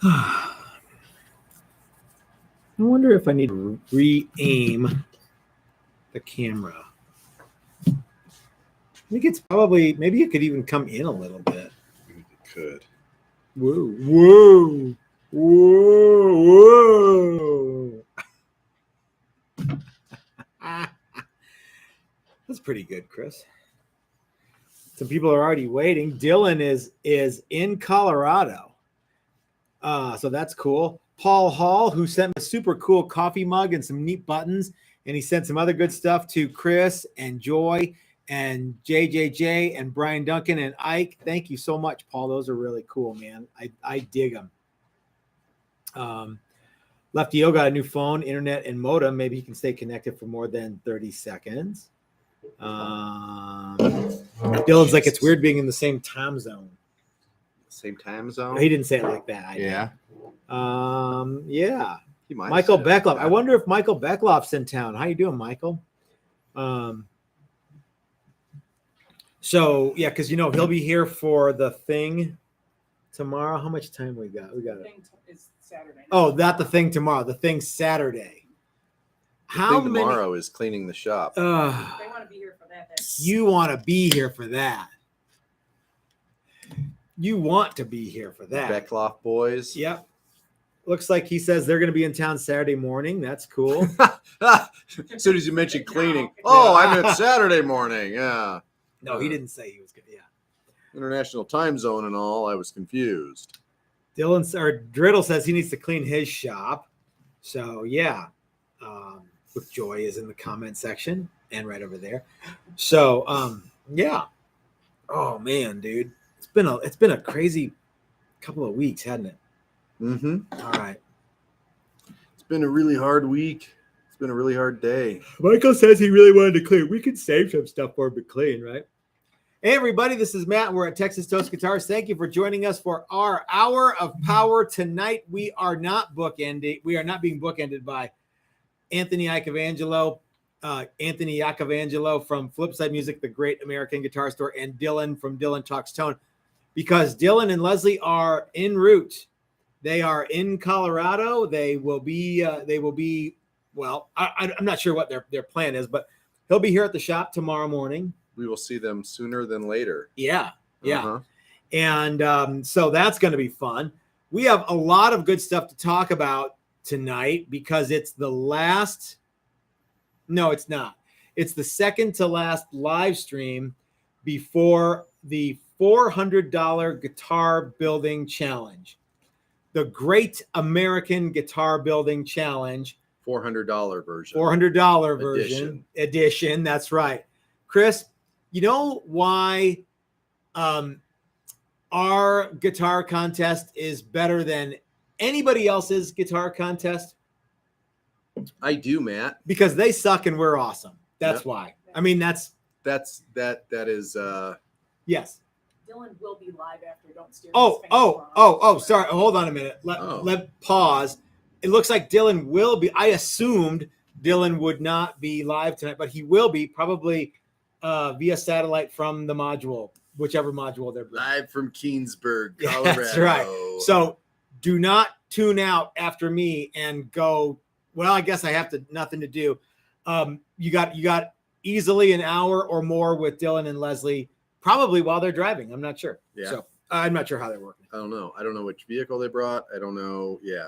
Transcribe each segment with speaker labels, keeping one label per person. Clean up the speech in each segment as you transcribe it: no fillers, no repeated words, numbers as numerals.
Speaker 1: I wonder if I need to re-aim the camera. I think it's probably, maybe it could even come in a little bit.
Speaker 2: It could.
Speaker 1: Whoa, whoa, whoa, whoa. That's pretty good, Chris. Some people are already waiting. Dylan is in Colorado. So that's cool. Paul Hall, who sent me a super cool coffee mug and some neat buttons, and he sent some other good stuff to Chris and Joy and JJJ and Brian Duncan and Ike. Thank you so much, Paul. Those are really cool, man. I dig them. Lefty O got a new phone, internet, and modem. Maybe he can stay connected for more than 30 seconds. Dylan's like, it's weird being in the same time zone.
Speaker 2: Same time zone?
Speaker 1: No, he didn't say it like that.
Speaker 2: Yeah.
Speaker 1: Yeah.
Speaker 2: Michael
Speaker 1: Beckloff. I wonder if Michael Beckloff's in town. How you doing, Michael? So yeah, because he'll be here for the thing tomorrow. How much time we got? We got it.
Speaker 3: Is Saturday.
Speaker 1: Oh, not the thing tomorrow. The thing Saturday.
Speaker 2: How many tomorrow is cleaning the shop?
Speaker 3: They want to be here for that.
Speaker 1: You want to be here for that. You want to be here for that.
Speaker 2: Beckloff boys.
Speaker 1: Yep. Looks like he says they're going to be in town Saturday morning. That's cool.
Speaker 2: As soon as you mentioned cleaning. Oh, I meant Saturday morning. Yeah.
Speaker 1: No, he didn't say he was good. Yeah.
Speaker 2: International time zone and all. I was confused.
Speaker 1: Driddle says he needs to clean his shop. So yeah. With Joy is in the comment section and right over there. So yeah. Oh man, dude. It's been a crazy couple of weeks, hasn't it?
Speaker 2: Mm-hmm.
Speaker 1: All right.
Speaker 2: It's been a really hard week. It's been a really hard day.
Speaker 1: Michael says he really wanted to clean. We could save some stuff for him to clean, right? Hey, everybody. This is Matt. We're at Texas Toast Guitars. Thank you for joining us for our hour of power tonight. We are not bookended. We are not being bookended by Anthony Iacovangelo from Flipside Music, the Great American Guitar Store, and Dylan from Dylan Talks Tone. Because Dylan and Leslie are en route. They are in Colorado. They will be. Well, I'm not sure what their plan is, but he'll be here at the shop tomorrow morning.
Speaker 2: We will see them sooner than later.
Speaker 1: Yeah.
Speaker 2: Uh-huh.
Speaker 1: And so that's going to be fun. We have a lot of good stuff to talk about tonight because it's the last. No, it's not. It's the second to last live stream before the $400 guitar building challenge, the Great American Guitar Building Challenge,
Speaker 2: $400 version,
Speaker 1: $400 version edition. That's right, Chris. You know why our guitar contest is better than anybody else's guitar contest?
Speaker 2: I do, Matt.
Speaker 1: Because they suck and we're awesome. That's why. I mean, that
Speaker 2: is
Speaker 1: yes.
Speaker 3: Dylan will be live after Don't Steer.
Speaker 1: Sorry. Hold on a minute. Let pause. It looks like Dylan will be. I assumed Dylan would not be live tonight, but he will be probably via satellite from the module, whichever module they're
Speaker 2: live from Keensburg, Colorado.
Speaker 1: That's right. So do not tune out after me and go, well, I guess I have nothing to do. You got easily an hour or more with Dylan and Leslie, probably while they're driving. I'm not sure.
Speaker 2: Yeah.
Speaker 1: So I'm not sure how they're working.
Speaker 2: I don't know. I don't know which vehicle they brought. I don't know. Yeah.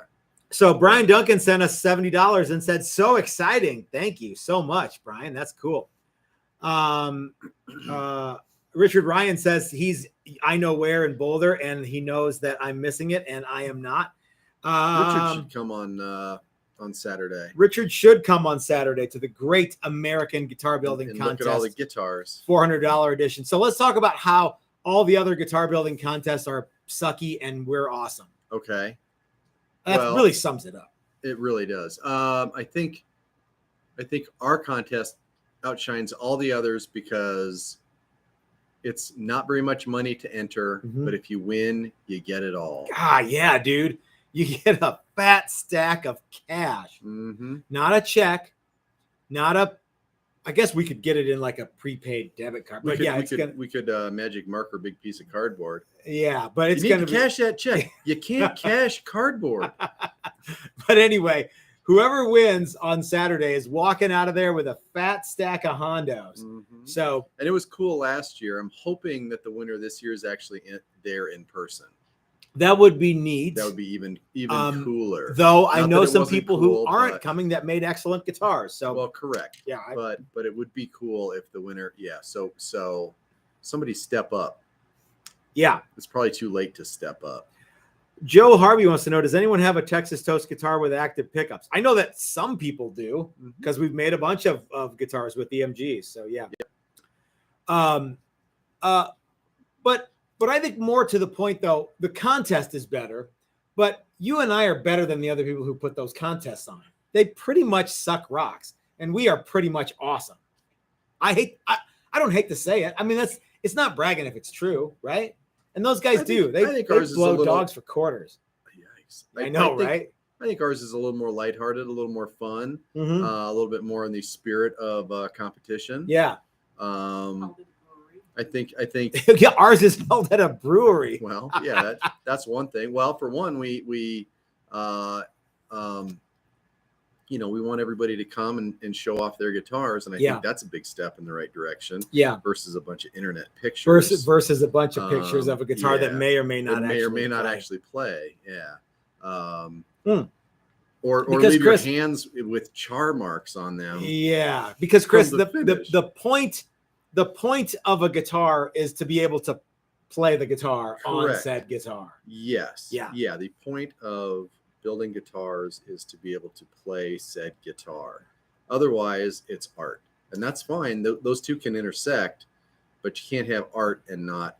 Speaker 1: So Brian Duncan sent us $70 and said, so exciting. Thank you so much, Brian. That's cool. Richard Ryan says I know where in Boulder, and he knows that I'm missing it, and I am not.
Speaker 2: Richard should come on Saturday.
Speaker 1: Richard should come on Saturday to the Great American Guitar Building Contest.
Speaker 2: Look at all the guitars.
Speaker 1: $400 edition. So let's talk about how all the other guitar building contests are sucky and we're awesome.
Speaker 2: Okay.
Speaker 1: That really sums it up.
Speaker 2: It really does. I think our contest outshines all the others because it's not very much money to enter, but if you win, you get it all.
Speaker 1: Ah, yeah, dude. You get a fat stack of cash.
Speaker 2: Mm-hmm.
Speaker 1: Not a check. I I guess we could get it in like a prepaid debit card. But
Speaker 2: we could magic marker big piece of cardboard.
Speaker 1: Yeah, but it's
Speaker 2: you need
Speaker 1: going
Speaker 2: to cash that check. You can't cash cardboard.
Speaker 1: But anyway, whoever wins on Saturday is walking out of there with a fat stack of Hondos.
Speaker 2: Mm-hmm.
Speaker 1: So,
Speaker 2: and it was cool last year. I'm hoping that the winner this year is actually there in person.
Speaker 1: that would be neat.
Speaker 2: That would be even cooler.
Speaker 1: Though
Speaker 2: Not
Speaker 1: I
Speaker 2: that
Speaker 1: know
Speaker 2: it
Speaker 1: some
Speaker 2: wasn't
Speaker 1: people
Speaker 2: cool,
Speaker 1: who aren't
Speaker 2: but-
Speaker 1: coming that made excellent guitars. So,
Speaker 2: well, correct.
Speaker 1: yeah,
Speaker 2: but it would be cool if the winner, so somebody step up.
Speaker 1: yeah.
Speaker 2: It's probably too late to step up.
Speaker 1: Joe Harvey wants to know, does anyone have a Texas Toast guitar with active pickups? I know that some people do because we've made a bunch of guitars with EMGs. So yeah. But I think more to the point though, the contest is better, but you and I are better than the other people who put those contests on. They pretty much suck rocks and we are pretty much awesome. I don't hate to say it. I mean, it's not bragging if it's true, right? And those guys do. They blow Dawgs for quarters.
Speaker 2: Yikes.
Speaker 1: I know, right?
Speaker 2: I think ours is a little more lighthearted, a little more fun,
Speaker 1: Mhm.
Speaker 2: a little bit more in the spirit of competition.
Speaker 1: Yeah.
Speaker 2: I think.
Speaker 1: Yeah, ours is held at a brewery.
Speaker 2: Well, yeah, that's one thing. Well, for one, we we want everybody to come and show off their guitars, and I think that's a big step in the right direction.
Speaker 1: Yeah.
Speaker 2: Versus a bunch of internet pictures.
Speaker 1: Versus a bunch of pictures of a guitar that may or may not
Speaker 2: actually play. Yeah.
Speaker 1: Hmm.
Speaker 2: Or
Speaker 1: Because
Speaker 2: leave
Speaker 1: Chris,
Speaker 2: your hands with char marks on them.
Speaker 1: Yeah, because Chris,
Speaker 2: the
Speaker 1: point of a guitar is to be able to play the guitar on said guitar.
Speaker 2: Yes.
Speaker 1: Yeah.
Speaker 2: Yeah. The point of building guitars is to be able to play said guitar. Otherwise, it's art, and that's fine. Those two can intersect, but you can't have art and not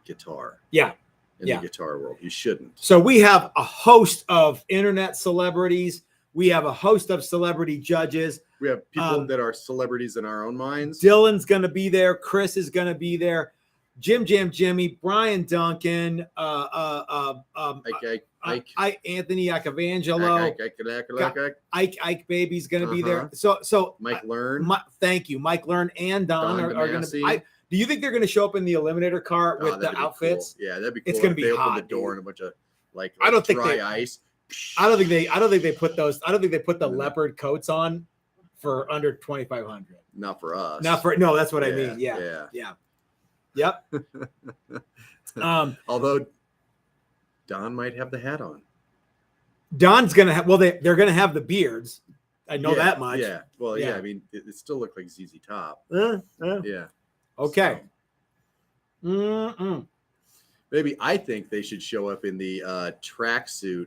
Speaker 2: guitar.
Speaker 1: Yeah.
Speaker 2: In the guitar world, you shouldn't.
Speaker 1: So we have a host of internet celebrities. We have a host of celebrity judges.
Speaker 2: We have people that are celebrities in our own minds.
Speaker 1: Dylan's going to be there. Chris is going to be there. Jimmy, Brian Duncan, Anthony Icavangelo, Ike Baby's going to be there. So
Speaker 2: Mike Learn.
Speaker 1: Thank you, Mike Learn and Don are going to be. Do you think they're going to show up in the eliminator cart with the outfits?
Speaker 2: Cool. Yeah, that'd be cool.
Speaker 1: It's going to be
Speaker 2: they
Speaker 1: hot.
Speaker 2: Open the door and a bunch of
Speaker 1: I don't think
Speaker 2: dry ice.
Speaker 1: I don't think they put those. I don't think they put the leopard coats on for under 2,500.
Speaker 2: Not for us.
Speaker 1: No. That's what I mean. Yeah. Yep.
Speaker 2: Although Don might have the hat on.
Speaker 1: Don's gonna have. Well, they're gonna have the beards. I know that much.
Speaker 2: Yeah. Well, yeah. I mean, it still looked like ZZ Top. Yeah.
Speaker 1: Okay.
Speaker 2: So, maybe I think they should show up in the tracksuit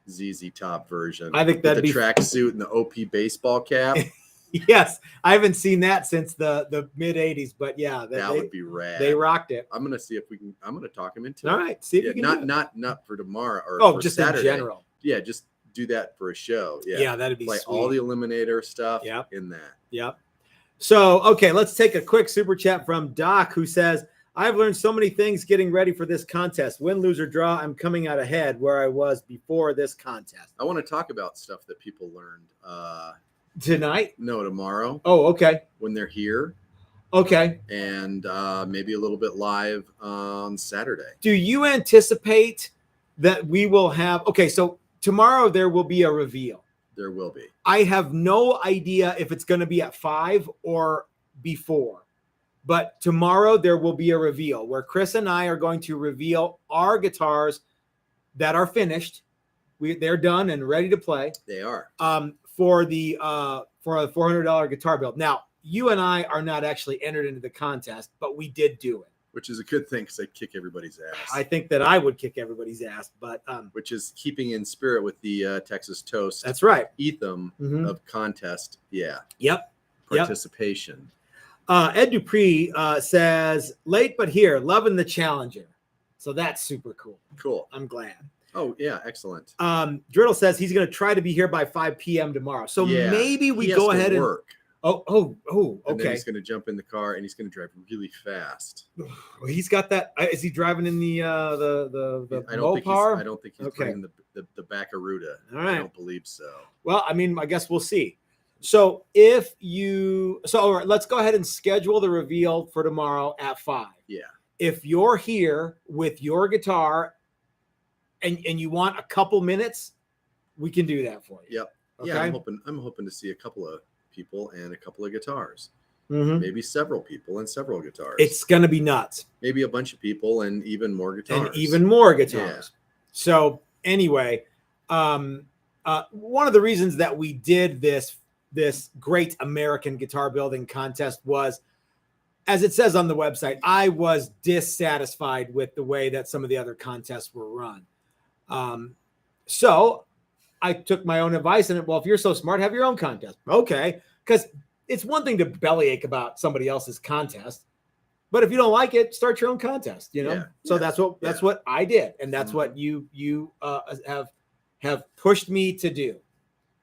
Speaker 2: ZZ Top version.
Speaker 1: I think that'd
Speaker 2: be the tracksuit and the OP baseball cap.
Speaker 1: Yes, I haven't seen that since the mid '80s, but yeah,
Speaker 2: that would be rad.
Speaker 1: They rocked it.
Speaker 2: I'm gonna see if we can. I'm gonna talk him into
Speaker 1: it. All right, see if you can.
Speaker 2: Not for tomorrow or for
Speaker 1: just
Speaker 2: Saturday.
Speaker 1: in general.
Speaker 2: Yeah, just do that for a show.
Speaker 1: Yeah, that'd be
Speaker 2: like
Speaker 1: sweet.
Speaker 2: all the Eliminator stuff. In that.
Speaker 1: Yep. So okay, let's take a quick super chat from Doc, who says, I've learned so many things getting ready for this contest. Win, lose, or draw, I'm coming out ahead where I was before this contest.
Speaker 2: I want to talk about stuff that people learned.
Speaker 1: Tonight?
Speaker 2: No, tomorrow.
Speaker 1: Oh, okay.
Speaker 2: When they're here.
Speaker 1: Okay.
Speaker 2: And maybe a little bit live on Saturday.
Speaker 1: Do you anticipate that we will have... Okay, so tomorrow there will be a reveal.
Speaker 2: There will be.
Speaker 1: I have no idea if it's going to be at 5 or before. But tomorrow there will be a reveal where Chris and I are going to reveal our guitars that are finished. They're done and ready to play.
Speaker 2: They are.
Speaker 1: For a $400 guitar build. Now, you and I are not actually entered into the contest, but we did do it.
Speaker 2: Which is a good thing because I kick everybody's ass.
Speaker 1: I think that I would kick everybody's ass, but
Speaker 2: which is keeping in spirit with the Texas Toast.
Speaker 1: That's right.
Speaker 2: Ethos of contest. Yeah.
Speaker 1: Yep.
Speaker 2: Participation.
Speaker 1: Ed Dupree says, late but here, loving the Challenger. So that's super cool.
Speaker 2: Cool.
Speaker 1: I'm glad.
Speaker 2: Oh, yeah. Excellent.
Speaker 1: Driddle says he's going to try to be here by 5 p.m. tomorrow. So maybe we go ahead and work. Okay.
Speaker 2: And then he's going to jump in the car and he's going to drive really fast.
Speaker 1: Well, he's got that. Is he driving in the Mopar?
Speaker 2: I don't think he's driving the Baccaruda.
Speaker 1: All right.
Speaker 2: I don't believe so.
Speaker 1: Well, I mean, I guess we'll see. So all right, let's go ahead and schedule the reveal for tomorrow at 5.
Speaker 2: Yeah.
Speaker 1: If you're here with your guitar and you want a couple minutes, we can do that for you.
Speaker 2: Yep.
Speaker 1: Okay?
Speaker 2: Yeah, I'm hoping to see a couple of people and a couple of guitars.
Speaker 1: Mhm.
Speaker 2: Maybe several people and several guitars.
Speaker 1: It's going to be nuts.
Speaker 2: Maybe a bunch of people and even more guitars.
Speaker 1: And even more guitars.
Speaker 2: Yeah.
Speaker 1: So anyway, one of the reasons that we did this great American guitar building contest was, as it says on the website, I was dissatisfied with the way that some of the other contests were run. So I took my own advice and, well, if you're so smart, have your own contest. Okay. Because it's one thing to bellyache about somebody else's contest, but if you don't like it, start your own contest,
Speaker 2: Yeah.
Speaker 1: So that's what I did. And that's what you have pushed me to do.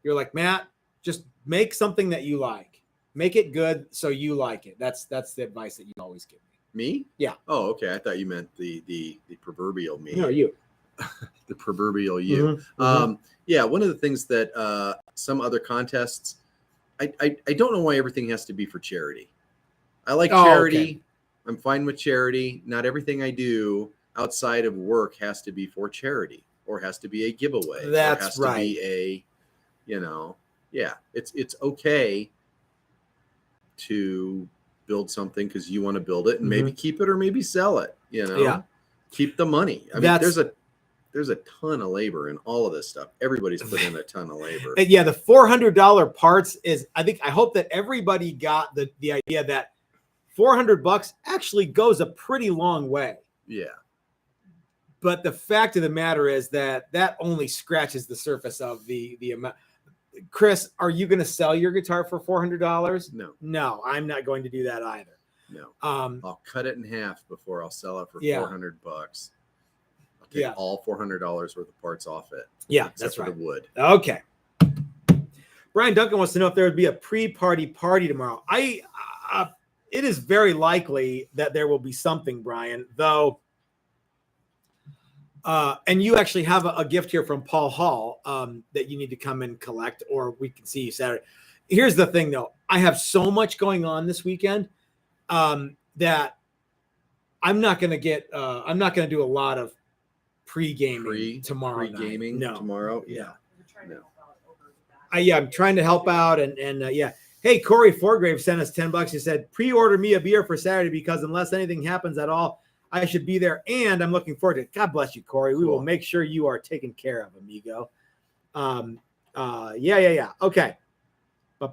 Speaker 1: You're like, Matt, just make something that you like, make it good. So you like it. That's the advice that you always give me.
Speaker 2: Me?
Speaker 1: Yeah.
Speaker 2: Oh, okay. I thought you meant the proverbial me.
Speaker 1: No, you.
Speaker 2: The proverbial you. Yeah. One of the things that some other contests, I don't know why everything has to be for charity. I like charity.
Speaker 1: Okay.
Speaker 2: I'm fine with charity. Not everything I do outside of work has to be for charity or has to be a giveaway.
Speaker 1: That's
Speaker 2: or has
Speaker 1: right.
Speaker 2: to be a, yeah, it's okay to build something because you want to build it and maybe keep it or maybe sell it,
Speaker 1: Yeah.
Speaker 2: Keep the money. I mean, there's a ton of labor in all of this stuff. Everybody's put in a ton of labor.
Speaker 1: And yeah, the $400 parts is, I hope that everybody got the idea that $400 actually goes a pretty long way.
Speaker 2: Yeah.
Speaker 1: But the fact of the matter is that only scratches the surface of the amount. Chris, are you going to sell your guitar for $400? No, I'm not going to do that either.
Speaker 2: No. I'll cut it in half before I'll sell it for $400. I'll take all $400 worth of parts off it.
Speaker 1: Yeah,
Speaker 2: except
Speaker 1: that's
Speaker 2: for
Speaker 1: right.
Speaker 2: the wood.
Speaker 1: Okay. Brian Duncan wants to know if there would be a pre-party party tomorrow. It is very likely that there will be something, Brian, though. And you actually have a gift here from Paul Hall that you need to come and collect, or we can see you Saturday. Here's the thing, though. I have so much going on this weekend that I'm not going to do a lot of pre-gaming tomorrow.
Speaker 2: Pre-gaming tomorrow? Yeah.
Speaker 1: I'm trying to help out. And yeah. Hey, Corey Forgrave sent us $10. He said, pre-order me a beer for Saturday because unless anything happens at all, I should be there. And I'm looking forward to it. God bless you, Corey. We will make sure you are taken care of, amigo. Yeah. Okay. I'm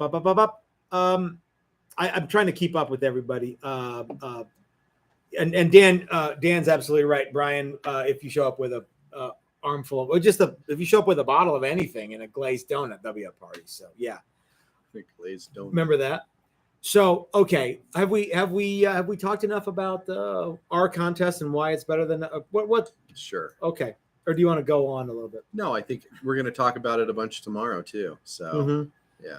Speaker 1: trying to keep up with everybody. And Dan's absolutely right, Brian. If you show up with a armful of, or if you show up with a bottle of anything and a glazed donut, that'll be a party. So yeah.
Speaker 2: Glazed donut.
Speaker 1: Remember that. So okay, have we talked enough about our contest and why it's better than what? Sure. Okay. Or do you want to go on a little bit?
Speaker 2: No, I think we're going to talk about it a bunch tomorrow too. So yeah.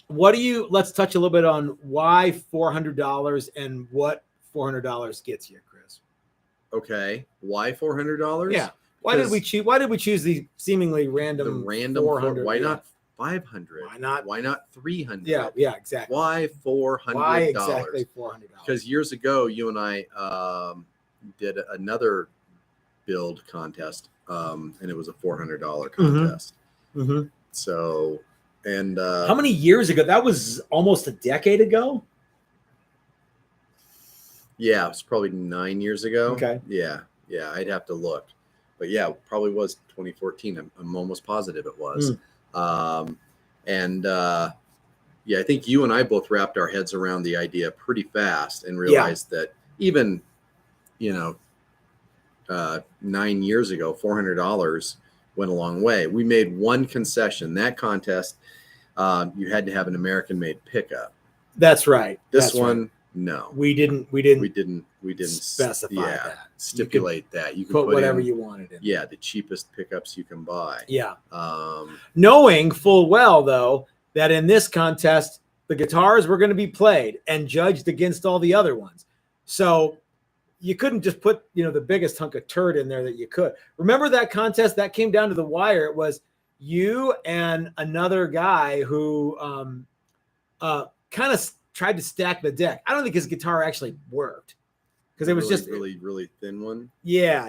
Speaker 1: Let's touch a little bit on why $400 and what $400 gets you, Chris.
Speaker 2: Okay. Why $400?
Speaker 1: Yeah. Why did we choose the seemingly random 400?
Speaker 2: Why not 500? Why not 300?
Speaker 1: Yeah, exactly.
Speaker 2: Why $400?
Speaker 1: Why exactly $400?
Speaker 2: Because years ago, you and I did another build contest, and it was a $400 contest. So, and
Speaker 1: how many years ago? That was almost a decade ago. Yeah,
Speaker 2: it was probably 9 years ago.
Speaker 1: Okay.
Speaker 2: Yeah, I'd have to look, but yeah, it probably was 2014. I'm almost positive it was. I think you and I both wrapped our heads around the idea pretty fast and realized that even, 9 years ago, $400 went a long way. We made one concession. That contest, you had to have an American-made pickup.
Speaker 1: That's right.
Speaker 2: This one, no.
Speaker 1: We didn't
Speaker 2: specify
Speaker 1: that.
Speaker 2: Stipulate that. You could
Speaker 1: put whatever you wanted in.
Speaker 2: Yeah, the cheapest pickups you can buy.
Speaker 1: Yeah. Knowing full well, though, that in this contest, the guitars were going to be played and judged against all the other ones. So you couldn't just put, the biggest hunk of turd in there that you could. Remember that contest that came down to the wire? It was you and another guy who kind of tried to stack the deck. I don't think his guitar actually worked because it was
Speaker 2: really,
Speaker 1: just
Speaker 2: really thin one.
Speaker 1: Yeah.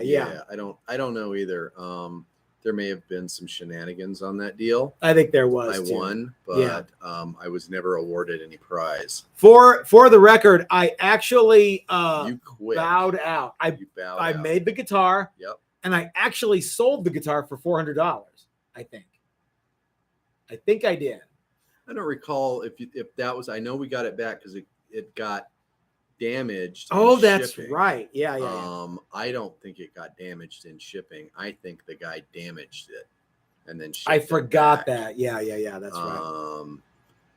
Speaker 2: I don't know either. There may have been some shenanigans on that deal.
Speaker 1: I think there was.
Speaker 2: I won, but I was never awarded any prize.
Speaker 1: For the record, I actually
Speaker 2: You quit.
Speaker 1: bowed out. I
Speaker 2: out.
Speaker 1: made the guitar.
Speaker 2: Yep.
Speaker 1: And I actually sold the guitar for $400. I think I did.
Speaker 2: I don't recall if that was. I know we got it back because it got damaged.
Speaker 1: Oh,
Speaker 2: in
Speaker 1: that's
Speaker 2: shipping.
Speaker 1: right. Yeah.
Speaker 2: I don't think it got damaged in shipping. I think the guy damaged it, and then
Speaker 1: I
Speaker 2: shipped it
Speaker 1: forgot
Speaker 2: back.
Speaker 1: that. Yeah. That's right.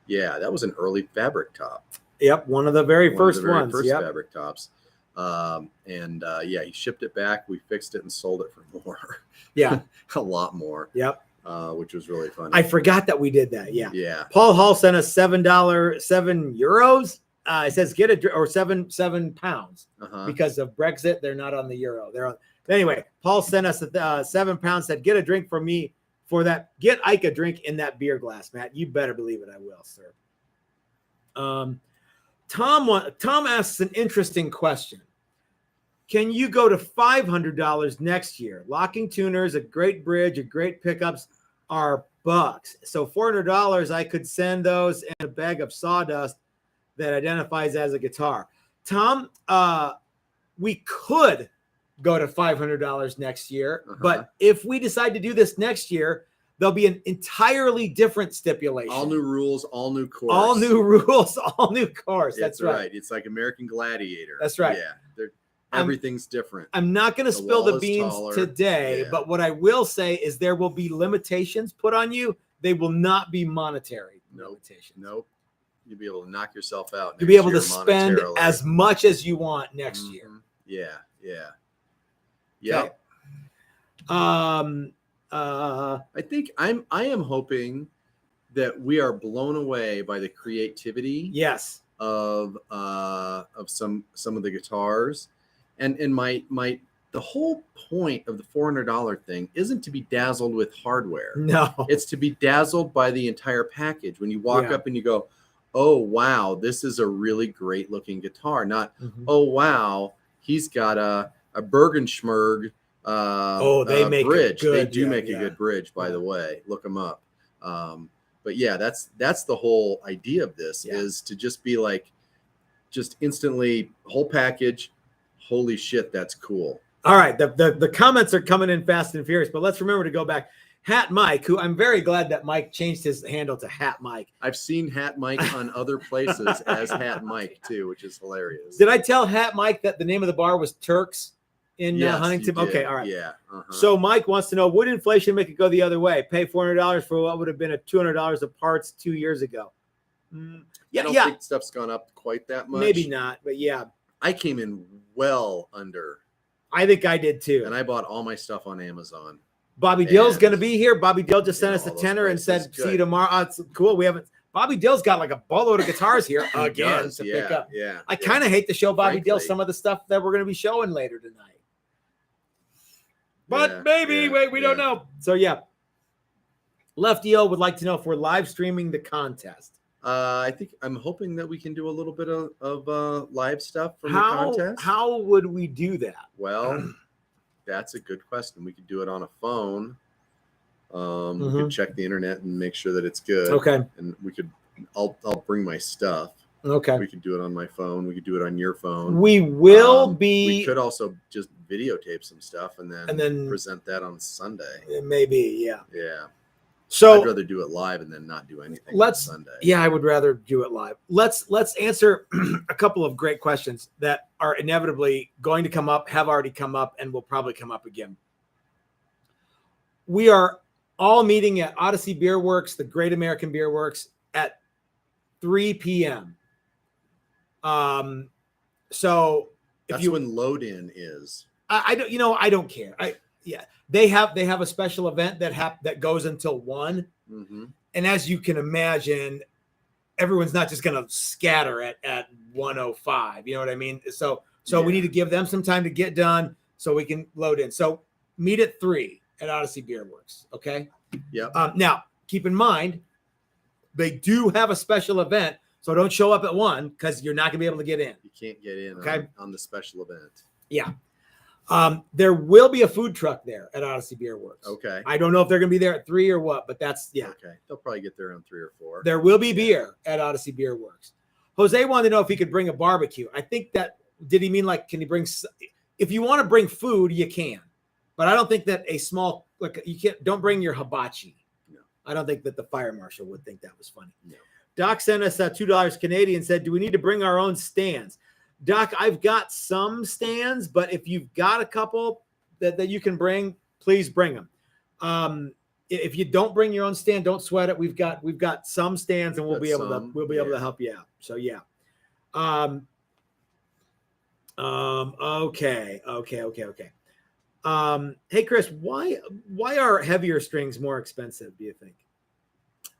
Speaker 2: Yeah, that was an early fabric top.
Speaker 1: Yep, one of the very first ones.
Speaker 2: First
Speaker 1: Yep.
Speaker 2: fabric tops. He shipped it back. We fixed it and sold it for more.
Speaker 1: Yeah.
Speaker 2: A lot more.
Speaker 1: Yep.
Speaker 2: Which was really funny.
Speaker 1: I forgot that we did that. Yeah.
Speaker 2: Yeah.
Speaker 1: Paul Hall sent us €7. It says or 7 pounds because of Brexit. They're not on the euro. They're on. Anyway, Paul sent us £7. Said, "Get a drink for me for that. Get Ike a drink in that beer glass, Matt. You better believe it. I will, sir." Tom asks an interesting question. Can you go to $500 next year? Locking tuners, a great bridge, a great pickups are bucks. So $400, I could send those and a bag of sawdust that identifies as a guitar. Tom, we could go to $500 next year, but if we decide to do this next year, there'll be an entirely different stipulation.
Speaker 2: All new rules, all new course.
Speaker 1: All new rules, all new course. That's right.
Speaker 2: It's like American Gladiator.
Speaker 1: That's right.
Speaker 2: Yeah. Everything's different.
Speaker 1: I'm not going to spill the beans today,
Speaker 2: Yeah.
Speaker 1: but what I will say is there will be limitations put on you. They will not be monetary limitations.
Speaker 2: Nope. You'll be able to knock yourself out.
Speaker 1: You'll be able to spend as much as you want next year.
Speaker 2: Yeah.
Speaker 1: Okay.
Speaker 2: I think I am hoping that we are blown away by the creativity
Speaker 1: Yes.
Speaker 2: of some of the guitars. And the whole point of the $400 thing isn't to be dazzled with hardware.
Speaker 1: No.
Speaker 2: It's to be dazzled by the entire package. When you walk up and you go, "Oh wow, this is a really great looking guitar." Not, "Oh wow, he's got a Bergenschmerg
Speaker 1: they make
Speaker 2: bridge."
Speaker 1: good,
Speaker 2: They do make a good bridge, by the way. Look them up. But yeah, that's the whole idea of this is to just be like, just instantly whole package. Holy shit, that's cool.
Speaker 1: All right, the comments are coming in fast and furious, but let's remember to go back. Hat Mike, who I'm very glad that Mike changed his handle to Hat Mike.
Speaker 2: I've seen Hat Mike on other places as Hat Mike too, which is hilarious.
Speaker 1: Did I tell Hat Mike that the name of the bar was Turks in Huntington? Okay, all right.
Speaker 2: Yeah.
Speaker 1: So Mike wants to know, would inflation make it go the other way? Pay $400 for what would have been $200 of parts 2 years ago.
Speaker 2: I don't think stuff's gone up quite that much.
Speaker 1: Maybe not, but yeah.
Speaker 2: I came in well under.
Speaker 1: I think I did too.
Speaker 2: And I bought all my stuff on Amazon.
Speaker 1: Bobby Dill's going to be here. Bobby Dill just sent us a tenner and said, "See you tomorrow." It's cool. Bobby Dill's got like a boatload of guitars here again to pick up.
Speaker 2: Yeah.
Speaker 1: I kind of hate to show Bobby Dill some of the stuff that we're going to be showing later tonight. But maybe, we don't know. So yeah. Lefty O would like to know if we're live streaming the contest.
Speaker 2: I'm hoping that we can do a little bit of live stuff from the contest.
Speaker 1: How would we do that?
Speaker 2: Well, that's a good question. We could do it on a phone. We could check the internet and make sure that it's good.
Speaker 1: Okay.
Speaker 2: And I'll bring my stuff.
Speaker 1: Okay.
Speaker 2: We could do it on my phone. We could do it on your phone.
Speaker 1: We will
Speaker 2: We could also just videotape some stuff and then present that on Sunday.
Speaker 1: Maybe, yeah.
Speaker 2: Yeah.
Speaker 1: So
Speaker 2: I'd rather do it live and then not do anything on Sunday.
Speaker 1: Yeah, I would rather do it live. Let's answer a couple of great questions that are inevitably going to come up, have already come up, and will probably come up again. We are all meeting at Odyssey Beer Works, the Great American Beer Works, at 3 p.m. So
Speaker 2: that's when load in is.
Speaker 1: I don't care. They have a special event that goes until 1.
Speaker 2: Mm-hmm.
Speaker 1: And as you can imagine, everyone's not just going to scatter at 1:05. You know what I mean? So we need to give them some time to get done so we can load in. So meet at 3 at Odyssey Beer Works. Okay.
Speaker 2: Yep.
Speaker 1: Now keep in mind, they do have a special event, so don't show up at 1 because you're not gonna be able to get in.
Speaker 2: You can't get in
Speaker 1: Okay.
Speaker 2: on the special event.
Speaker 1: Yeah. There will be a food truck there at Odyssey Beer Works.
Speaker 2: Okay.
Speaker 1: I don't know if they're gonna be there at 3 or what, but that's
Speaker 2: Okay. They'll probably get there on 3 or 4.
Speaker 1: There will be beer at Odyssey Beer Works. Jose wanted to know if he could bring a barbecue. I think that, did he mean like, can he bring, if you want to bring food, you can, but I don't think that a small, like you can't, don't bring your hibachi.
Speaker 2: No.
Speaker 1: I don't think that the fire marshal would think that was funny.
Speaker 2: No.
Speaker 1: Doc sent us $2 Canadian, said, do we need to bring our own stands? Doc, I've got some stands, but if you've got a couple that you can bring, please bring them. If you don't bring your own stand, don't sweat it. We've got some stands, and we'll be able to help you out. So yeah. Okay. Hey Chris, why are heavier strings more expensive, do you think?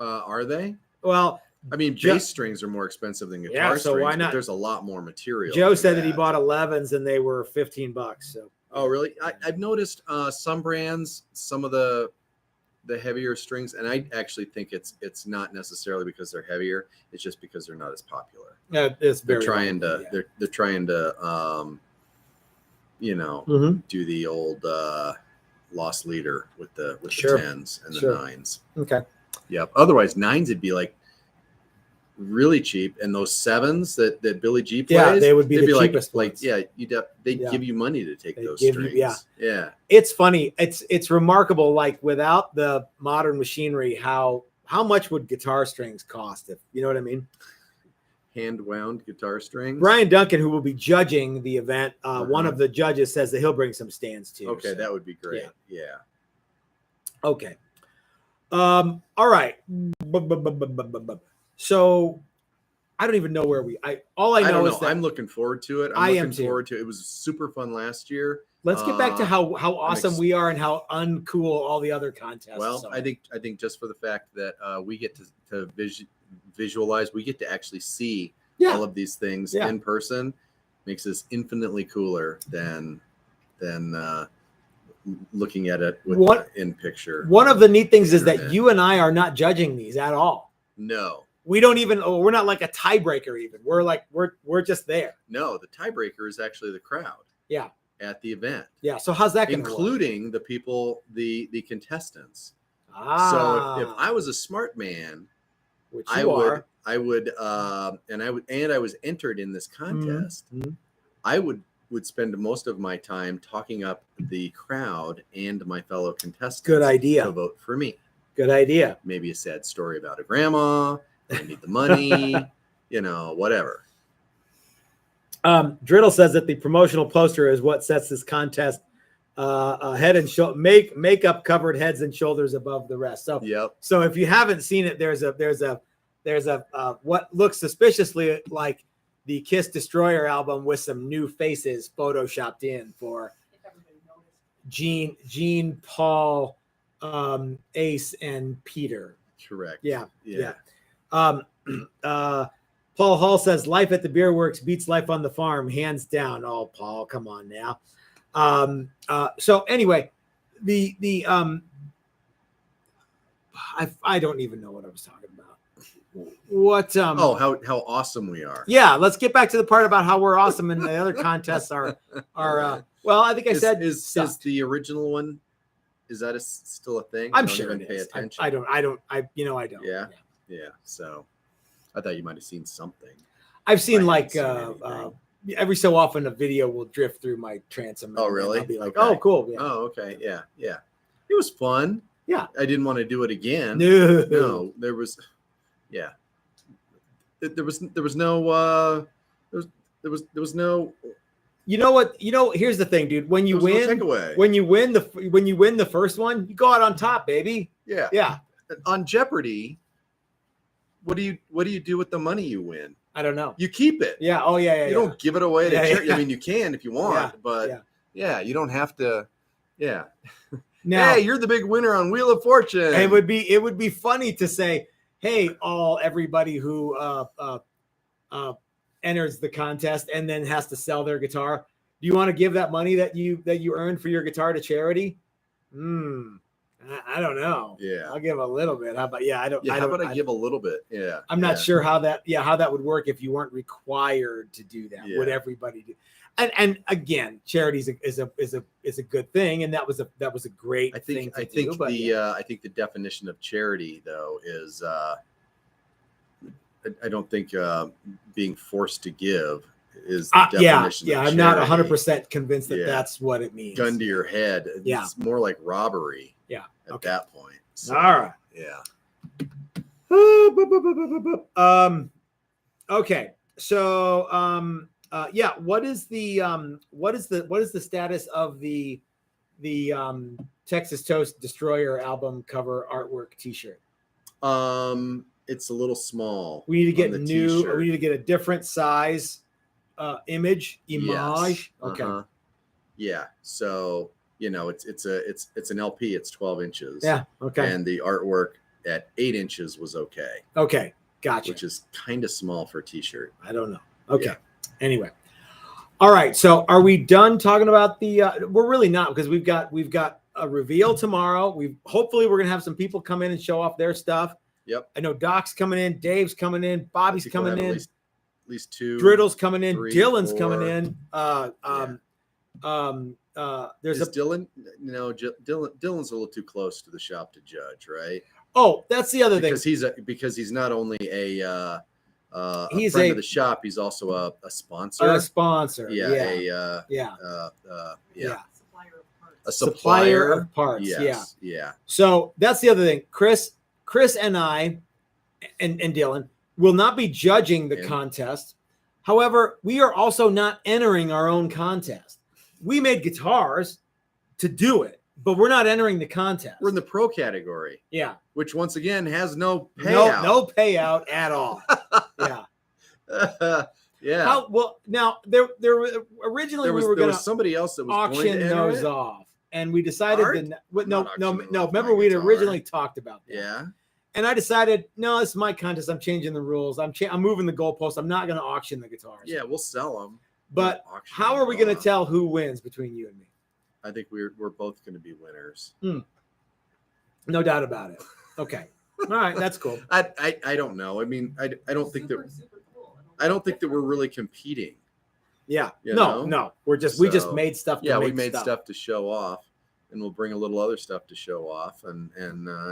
Speaker 2: Are they?
Speaker 1: Well,
Speaker 2: I mean, bass strings are more expensive than guitar
Speaker 1: so
Speaker 2: strings,
Speaker 1: why
Speaker 2: but
Speaker 1: not?
Speaker 2: there's a lot more material.
Speaker 1: Joe
Speaker 2: for
Speaker 1: said that he bought 11s and they were $15. So.
Speaker 2: Oh, really? I've noticed some brands, some of the heavier strings, and I actually think it's not necessarily because they're heavier. It's just because they're not as popular.
Speaker 1: Yeah, it's
Speaker 2: They're
Speaker 1: very
Speaker 2: trying
Speaker 1: likely,
Speaker 2: to they're trying to do the old lost leader with the
Speaker 1: Sure.
Speaker 2: 10s and the
Speaker 1: Sure.
Speaker 2: 9s.
Speaker 1: Okay.
Speaker 2: Yep. Otherwise, 9s would be like really cheap, and those 7s that Billy G plays,
Speaker 1: Yeah, they would be
Speaker 2: they'd
Speaker 1: the
Speaker 2: like,
Speaker 1: cheapest ones.
Speaker 2: yeah, they'd give you money to take
Speaker 1: They'd
Speaker 2: those
Speaker 1: give you-
Speaker 2: strings.
Speaker 1: yeah.
Speaker 2: Yeah.
Speaker 1: It's funny. It's remarkable. Like without the modern machinery, how much would guitar strings cost? If you know what I mean.
Speaker 2: Hand wound guitar strings.
Speaker 1: Brian Duncan, who will be judging the event, one of the judges says that he'll bring some stands too.
Speaker 2: Okay,
Speaker 1: so.
Speaker 2: that would be great. Yeah.
Speaker 1: Okay. All right. So I don't even know where all I
Speaker 2: I don't
Speaker 1: know
Speaker 2: know.
Speaker 1: is that
Speaker 2: I'm looking forward to it.
Speaker 1: I am
Speaker 2: looking
Speaker 1: too.
Speaker 2: forward to it. It was super fun last year.
Speaker 1: let's get back to how awesome we are and how uncool all the other contests
Speaker 2: Well,
Speaker 1: are.
Speaker 2: I think just for the fact that we get to visualize, we get to actually see all of these things in person, makes this infinitely cooler than looking at it in picture.
Speaker 1: One of the neat things is that you and I are not judging these at all.
Speaker 2: No.
Speaker 1: We don't even, we're not like a tiebreaker even. We're like, we're just there.
Speaker 2: No, the tiebreaker is actually the crowd.
Speaker 1: Yeah.
Speaker 2: At the event.
Speaker 1: Yeah. So how's that going to work?
Speaker 2: Including the people, the contestants.
Speaker 1: Ah.
Speaker 2: So if I was a smart man,
Speaker 1: which
Speaker 2: I
Speaker 1: you
Speaker 2: would, and I was entered in this contest, I would spend most of my time talking up the crowd and my fellow contestants.
Speaker 1: Good idea.
Speaker 2: To vote for me.
Speaker 1: Good idea.
Speaker 2: Maybe a sad story about a grandma. I need the money, whatever.
Speaker 1: Driddle says that the promotional poster is what sets this contest head and shoulder makeup covered heads and shoulders above the rest. So So if you haven't seen it, there's a what looks suspiciously like the Kiss Destroyer album with some new faces photoshopped in for Gene, Paul, Ace, and Peter.
Speaker 2: Correct.
Speaker 1: Yeah. Paul Hall says life at the beer works beats life on the farm, hands down. Oh, Paul, come on now. So anyway, I don't even know what I was talking about. What
Speaker 2: how awesome we are.
Speaker 1: Yeah, let's get back to the part about how we're awesome and the other contests are well, I think I said
Speaker 2: is the original one, is that still a thing?
Speaker 1: I'm sure it
Speaker 2: pay
Speaker 1: is.
Speaker 2: attention.
Speaker 1: I don't.
Speaker 2: Yeah. So I thought you might have seen something.
Speaker 1: I've seen like every so often a video will drift through my transom.
Speaker 2: Oh, really?
Speaker 1: I'll be like,
Speaker 2: okay.
Speaker 1: oh, cool. Yeah.
Speaker 2: Oh, okay. Yeah. It was fun.
Speaker 1: Yeah.
Speaker 2: I didn't want to do it again.
Speaker 1: No.
Speaker 2: There was no.
Speaker 1: You know what? Here's the thing, dude. When you win the first one, you go out on top, baby.
Speaker 2: Yeah.
Speaker 1: Yeah.
Speaker 2: On Jeopardy, what do you do with the money you win?
Speaker 1: I don't know.
Speaker 2: You keep it.
Speaker 1: Yeah. Oh, yeah.
Speaker 2: You don't give it away to charity.
Speaker 1: Yeah.
Speaker 2: I mean, you can if you want, but you don't have to. Yeah.
Speaker 1: Now,
Speaker 2: hey, you're the big winner on Wheel of Fortune.
Speaker 1: It would be funny to say, hey, everybody who enters the contest and then has to sell their guitar. Do you want to give that money that you earned for your guitar to charity? I don't know.
Speaker 2: Yeah.
Speaker 1: I'll give a little bit. How about I don't.
Speaker 2: Yeah,
Speaker 1: I
Speaker 2: how
Speaker 1: don't,
Speaker 2: about I give a little bit? Yeah.
Speaker 1: I'm not sure how that would work if you weren't required to do that. Would
Speaker 2: Yeah.
Speaker 1: everybody do? And again, charity is a good thing, and that was a great thing to do. But
Speaker 2: I think the definition of charity though is I don't think being forced to give is the definition.
Speaker 1: Yeah,
Speaker 2: of
Speaker 1: I'm not
Speaker 2: charity.
Speaker 1: 100% convinced that that's what it means.
Speaker 2: Gun to your head.
Speaker 1: Yeah.
Speaker 2: It's more like robbery.
Speaker 1: Yeah.
Speaker 2: At that point. So,
Speaker 1: all right.
Speaker 2: Yeah.
Speaker 1: Okay. So what is the status of the Texas Toast Destroyer album cover artwork t-shirt?
Speaker 2: It's a little small.
Speaker 1: We need to get
Speaker 2: on the
Speaker 1: new,
Speaker 2: t-shirt.
Speaker 1: we need to get a different size image.
Speaker 2: Yes.
Speaker 1: Okay.
Speaker 2: Uh-huh. Yeah. So, it's an LP, it's 12 inches.
Speaker 1: Yeah. Okay.
Speaker 2: And the artwork at 8 inches was okay.
Speaker 1: Okay. Gotcha.
Speaker 2: Which is kind of small for a t-shirt.
Speaker 1: I don't know. Okay.
Speaker 2: Yeah.
Speaker 1: Anyway. All right. So are we done talking about the we're really not, because we've got a reveal tomorrow. Hopefully we're gonna have some people come in and show off their stuff.
Speaker 2: Yep.
Speaker 1: I know Doc's coming in, Dave's coming in, Bobby's
Speaker 2: People
Speaker 1: coming
Speaker 2: have
Speaker 1: in,
Speaker 2: at least two.
Speaker 1: Driddle's coming in,
Speaker 2: 3,
Speaker 1: Dylan's
Speaker 2: 4.
Speaker 1: coming in. There's
Speaker 2: Is Dylan? No, Dylan's a little too close to the shop to judge, right?
Speaker 1: Oh, that's the other thing.
Speaker 2: Because he's not only a
Speaker 1: He's
Speaker 2: friend
Speaker 1: a-
Speaker 2: of the shop, he's also a sponsor.
Speaker 1: A sponsor.
Speaker 2: Yeah.
Speaker 1: Yeah.
Speaker 3: Supplier of parts.
Speaker 2: A
Speaker 1: Supplier of parts.
Speaker 2: Yes.
Speaker 1: Yeah.
Speaker 2: Yeah.
Speaker 1: So that's the other thing. Chris and I and Dylan will not be judging the
Speaker 2: And-
Speaker 1: contest. However, we are also not entering our own contest. We made guitars to do it, but we're not entering the contest.
Speaker 2: We're in the pro category,
Speaker 1: Yeah.
Speaker 2: which once again has no payout.
Speaker 1: No payout at all. Yeah.
Speaker 2: Yeah.
Speaker 1: Now there originally we were going to
Speaker 2: somebody else that was going
Speaker 1: auction
Speaker 2: to enter
Speaker 1: those
Speaker 2: it.
Speaker 1: off, and we decided
Speaker 2: Art?
Speaker 1: no.
Speaker 2: Not auctioning off
Speaker 1: Remember
Speaker 2: my
Speaker 1: we'd
Speaker 2: guitar.
Speaker 1: originally talked about that.
Speaker 2: Yeah.
Speaker 1: And I decided, no, this is my contest. I'm changing the rules. I'm moving the goalpost. I'm not going to auction the guitars.
Speaker 2: Yeah, we'll sell them.
Speaker 1: But
Speaker 2: Auction
Speaker 1: how are we
Speaker 2: them
Speaker 1: going to
Speaker 2: off.
Speaker 1: tell who wins between you and me?
Speaker 2: I think we're both going to be winners.
Speaker 1: No doubt about it. Okay. All right. That's cool.
Speaker 2: I don't know. I mean, I don't think that
Speaker 3: Super cool.
Speaker 2: I don't think that we're really competing.
Speaker 1: Yeah.
Speaker 2: You
Speaker 1: No. We just
Speaker 2: So,
Speaker 1: made stuff.
Speaker 2: Yeah, we made stuff to show off, and we'll bring a little other stuff to show off, and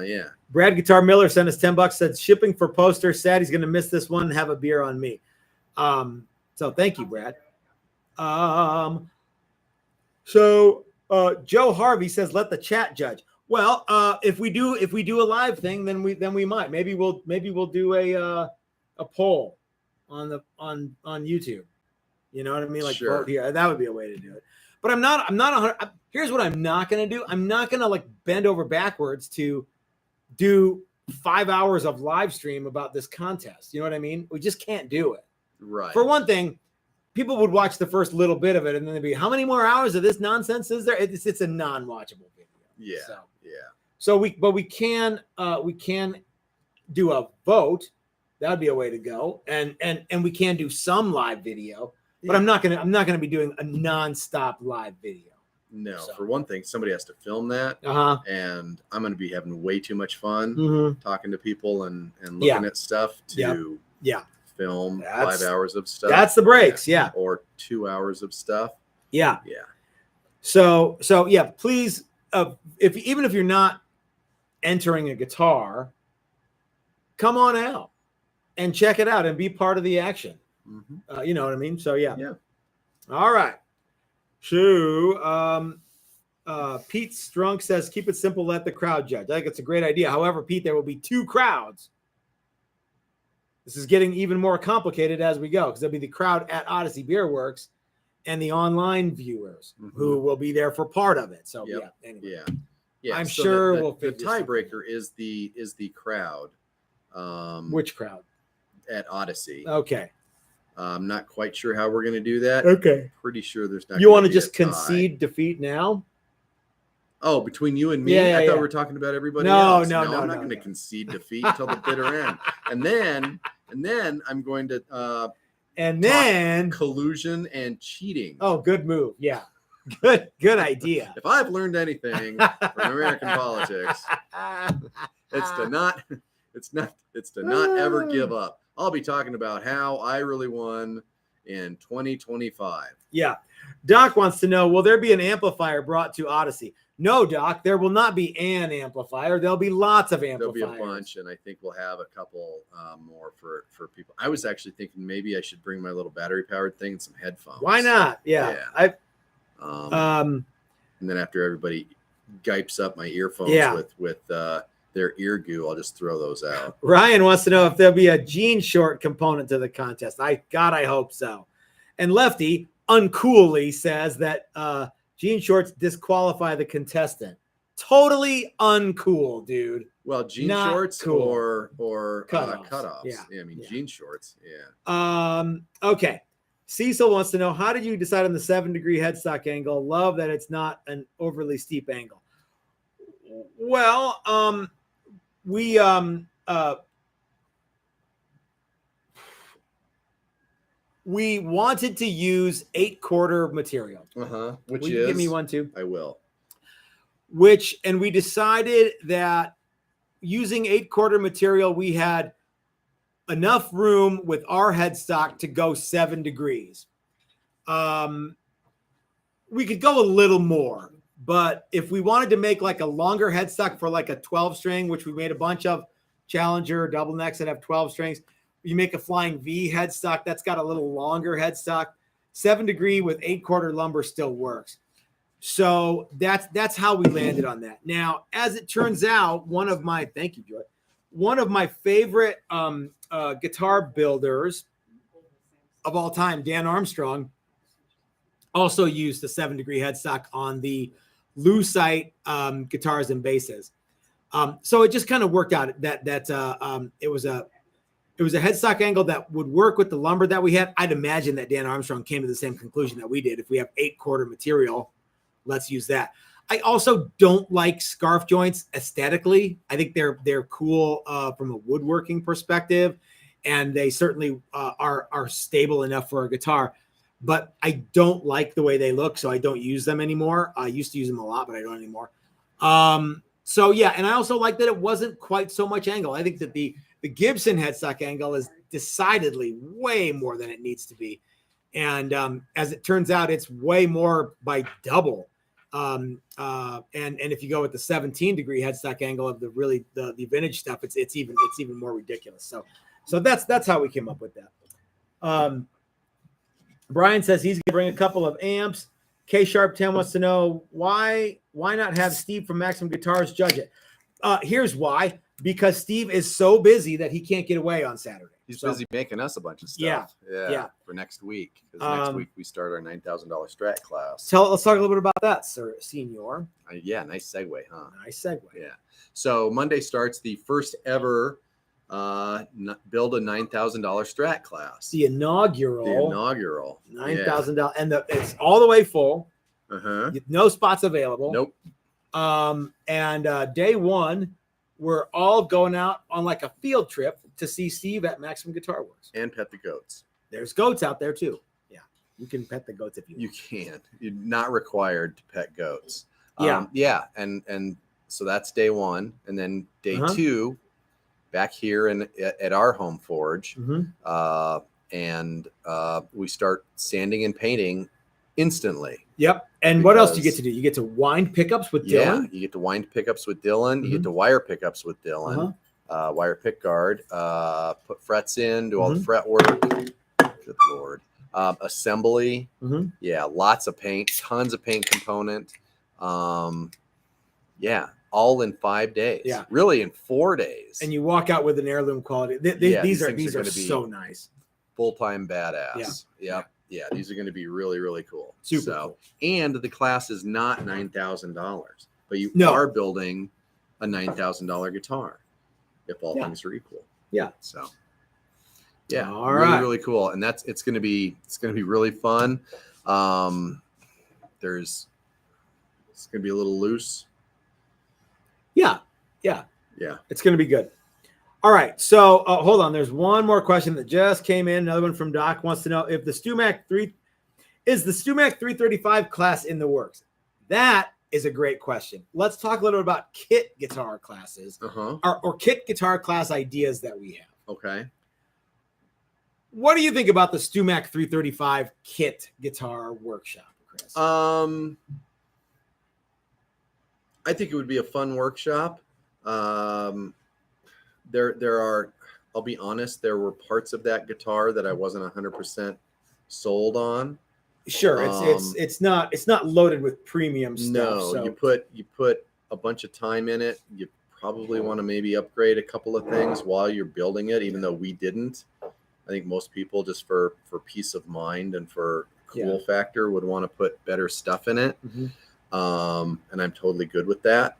Speaker 2: yeah.
Speaker 1: Brad Guitar Miller sent us $10. Said shipping for poster. Sad he's going to miss this one. Have a beer on me. So thank you, Brad. So Joe Harvey says, let the chat judge. Well, if we do a live thing, then we might. Maybe we'll do a poll on YouTube. You know what I mean? Like
Speaker 2: Sure.
Speaker 1: vote here. That would be a way to do it. But I'm not 100. Here's what I'm not going to do. I'm not going to like bend over backwards to do 5 hours of live stream about this contest. You know what I mean? We just can't do it.
Speaker 2: Right.
Speaker 1: For one thing, people would watch the first little bit of it, and then they'd be, how many more hours of this nonsense is there? It's a non-watchable video.
Speaker 2: Yeah.
Speaker 1: So,
Speaker 2: Yeah.
Speaker 1: so we can do a vote. That would be a way to go, and we can do some live video. But I'm not gonna be doing a nonstop live video.
Speaker 2: No.
Speaker 1: So.
Speaker 2: For one thing, somebody has to film that, and I'm going to be having way too much fun
Speaker 1: Mm-hmm.
Speaker 2: talking to people and looking at stuff to
Speaker 1: Yeah.
Speaker 2: film
Speaker 1: That's-
Speaker 2: 5 hours of stuff.
Speaker 1: That's the breaks. Yeah.
Speaker 2: Or 2 hours of stuff.
Speaker 1: Yeah.
Speaker 2: Yeah.
Speaker 1: So yeah, please, even if you're not entering a guitar, come on out and check it out and be part of the action.
Speaker 2: Mm-hmm.
Speaker 1: You know what I mean? So yeah.
Speaker 2: Yeah.
Speaker 1: All right. So Pete Strunk says, keep it simple, let the crowd judge. I think it's a great idea. However, Pete, there will be 2 crowds. This is getting even more complicated as we go, because there'll be the crowd at Odyssey Beer Works and the online viewers who will be there for part of it. So
Speaker 2: Yep.
Speaker 1: yeah, anyway.
Speaker 2: Yeah. Yeah.
Speaker 1: I'm
Speaker 2: so
Speaker 1: sure
Speaker 2: the
Speaker 1: we'll figure
Speaker 2: tiebreaker is the crowd.
Speaker 1: Which crowd?
Speaker 2: At Odyssey.
Speaker 1: Okay.
Speaker 2: I'm not quite sure how we're going to do that.
Speaker 1: Okay.
Speaker 2: Pretty sure there's not.
Speaker 1: You want to
Speaker 2: be
Speaker 1: just
Speaker 2: a tie.
Speaker 1: concede defeat now?
Speaker 2: Oh, between you and me?
Speaker 1: Yeah,
Speaker 2: I
Speaker 1: yeah.
Speaker 2: thought we were talking about everybody
Speaker 1: No,
Speaker 2: else.
Speaker 1: no,
Speaker 2: I'm not
Speaker 1: no,
Speaker 2: going to
Speaker 1: no.
Speaker 2: concede defeat until the bitter end. And then I'm going to
Speaker 1: And then
Speaker 2: collusion and cheating.
Speaker 1: good move. Yeah. Good idea.
Speaker 2: If I've learned anything from American politics, it's to not ever give up. I'll be talking about how I really won in 2025.
Speaker 1: Yeah. Doc wants to know, will there be an amplifier brought to Odyssey? No, Doc, there will not be an amplifier. There'll be lots of amplifiers.
Speaker 2: There'll be a bunch, and I think we'll have a couple more for people. I was actually thinking maybe I should bring my little battery-powered thing and some headphones.
Speaker 1: Why not? Yeah.
Speaker 2: And then after everybody gipes up my earphones with their ear goo, I'll just throw those out.
Speaker 1: Ryan wants to know if there'll be a jean short component to the contest. I hope so. And Lefty uncoolly says that jean shorts disqualify the contestant. Totally uncool, dude.
Speaker 2: Well, jean
Speaker 1: Not
Speaker 2: shorts
Speaker 1: cool.
Speaker 2: or cutoffs.
Speaker 1: Yeah.
Speaker 2: I mean, jean shorts. Yeah.
Speaker 1: Okay. Cecil wants to know, how did you decide on the 7-degree headstock angle? Love that it's not an overly steep angle. Well, we wanted to use 8/4 material.
Speaker 2: Which
Speaker 1: Will you give me one too?
Speaker 2: I will.
Speaker 1: And we decided that using 8/4 material, we had enough room with our headstock to go 7 degrees. We could go a little more, but if we wanted to make like a longer headstock for like a 12 string, which we made a bunch of Challenger double necks that have 12 strings, you make a flying V headstock that's got a little longer headstock. 7 degree with 8/4 lumber still works. So that's how we landed on that. Now, as it turns out, thank you, Joy. One of my favorite guitar builders of all time, Dan Armstrong, also used the 7-degree headstock on the Lucite guitars and basses. So it just kind of worked out that it was a headstock angle that would work with the lumber that we had. I'd imagine that Dan Armstrong came to the same conclusion that we did. If we have 8/4 material, let's use that. I also don't like scarf joints aesthetically. I think they're cool from a woodworking perspective, and they certainly are stable enough for a guitar. But I don't like the way they look, so I don't use them anymore. I used to use them a lot, but I don't anymore. So yeah, and I also like that it wasn't quite so much angle. I think that the Gibson headstock angle is decidedly way more than it needs to be, and as it turns out, it's way more by double. And if you go with the 17-degree headstock angle of the vintage stuff, it's even more ridiculous. So that's how we came up with that. Brian says he's gonna bring a couple of amps. K Sharp 10 wants to know why not have Steve from Maximum Guitars judge it. Here's why: because Steve is so busy that he can't get away on Saturday.
Speaker 2: He's busy making us a bunch of stuff.
Speaker 1: Yeah.
Speaker 2: For next week. Because next week we start our $9,000 strat class.
Speaker 1: Let's talk a little bit about that, sir, Senior.
Speaker 2: Yeah, nice segue, huh?
Speaker 1: Nice segue.
Speaker 2: Yeah. So Monday starts the first ever build a $9,000 strat class.
Speaker 1: The inaugural $9,000, and it's all the way full. No spots available.
Speaker 2: Nope.
Speaker 1: And day one, we're all going out on like a field trip to see Steve at Maximum Guitar Works
Speaker 2: and pet the goats.
Speaker 1: There's goats out there too. Yeah, you can pet the goats if you want.
Speaker 2: You can. You're not required to pet goats.
Speaker 1: Yeah.
Speaker 2: And so that's day one, and then day two, back here at our home forge, and we start sanding and painting instantly.
Speaker 1: Yep. And what else do you get to do? You get to wind pickups with Dylan.
Speaker 2: Yeah, you get to wind pickups with Dylan. You get to wire pickups with Dylan. Wire pick guard. Put frets in. Do all the fret work. Good Lord. Assembly. Yeah, lots of paint. Tons of paint component. Yeah, all in 5 days.
Speaker 1: Yeah,
Speaker 2: really in 4 days.
Speaker 1: And you walk out with an heirloom quality. These are so nice.
Speaker 2: Full-time badass.
Speaker 1: Yeah.
Speaker 2: Yeah, these are going to be really, really cool.
Speaker 1: Super cool.
Speaker 2: And the class is not $9,000, but you are building a $9,000 guitar if all things are equal.
Speaker 1: Yeah.
Speaker 2: So, yeah,
Speaker 1: all
Speaker 2: really,
Speaker 1: right.
Speaker 2: really cool. And it's going to be really fun. It's going to be a little loose.
Speaker 1: Yeah. It's going to be good. All right, so hold on. There's one more question that just came in. Another one from Doc wants to know if the StewMac Is the StewMac 335 class in the works? That is a great question. Let's talk a little bit about kit guitar classes or kit guitar class ideas that we have.
Speaker 2: Okay.
Speaker 1: What do you think about the StewMac 335 kit guitar workshop, Chris?
Speaker 2: I think it would be a fun workshop. There are, I'll be honest, there were parts of that guitar that I wasn't 100% sold on.
Speaker 1: Sure, it's not loaded with premium stuff.
Speaker 2: No,
Speaker 1: so.
Speaker 2: you put a bunch of time in it. You probably want to maybe upgrade a couple of things while you're building it, even though we didn't. I think most people, just for peace of mind and for cool factor, would want to put better stuff in it. And I'm totally good with that.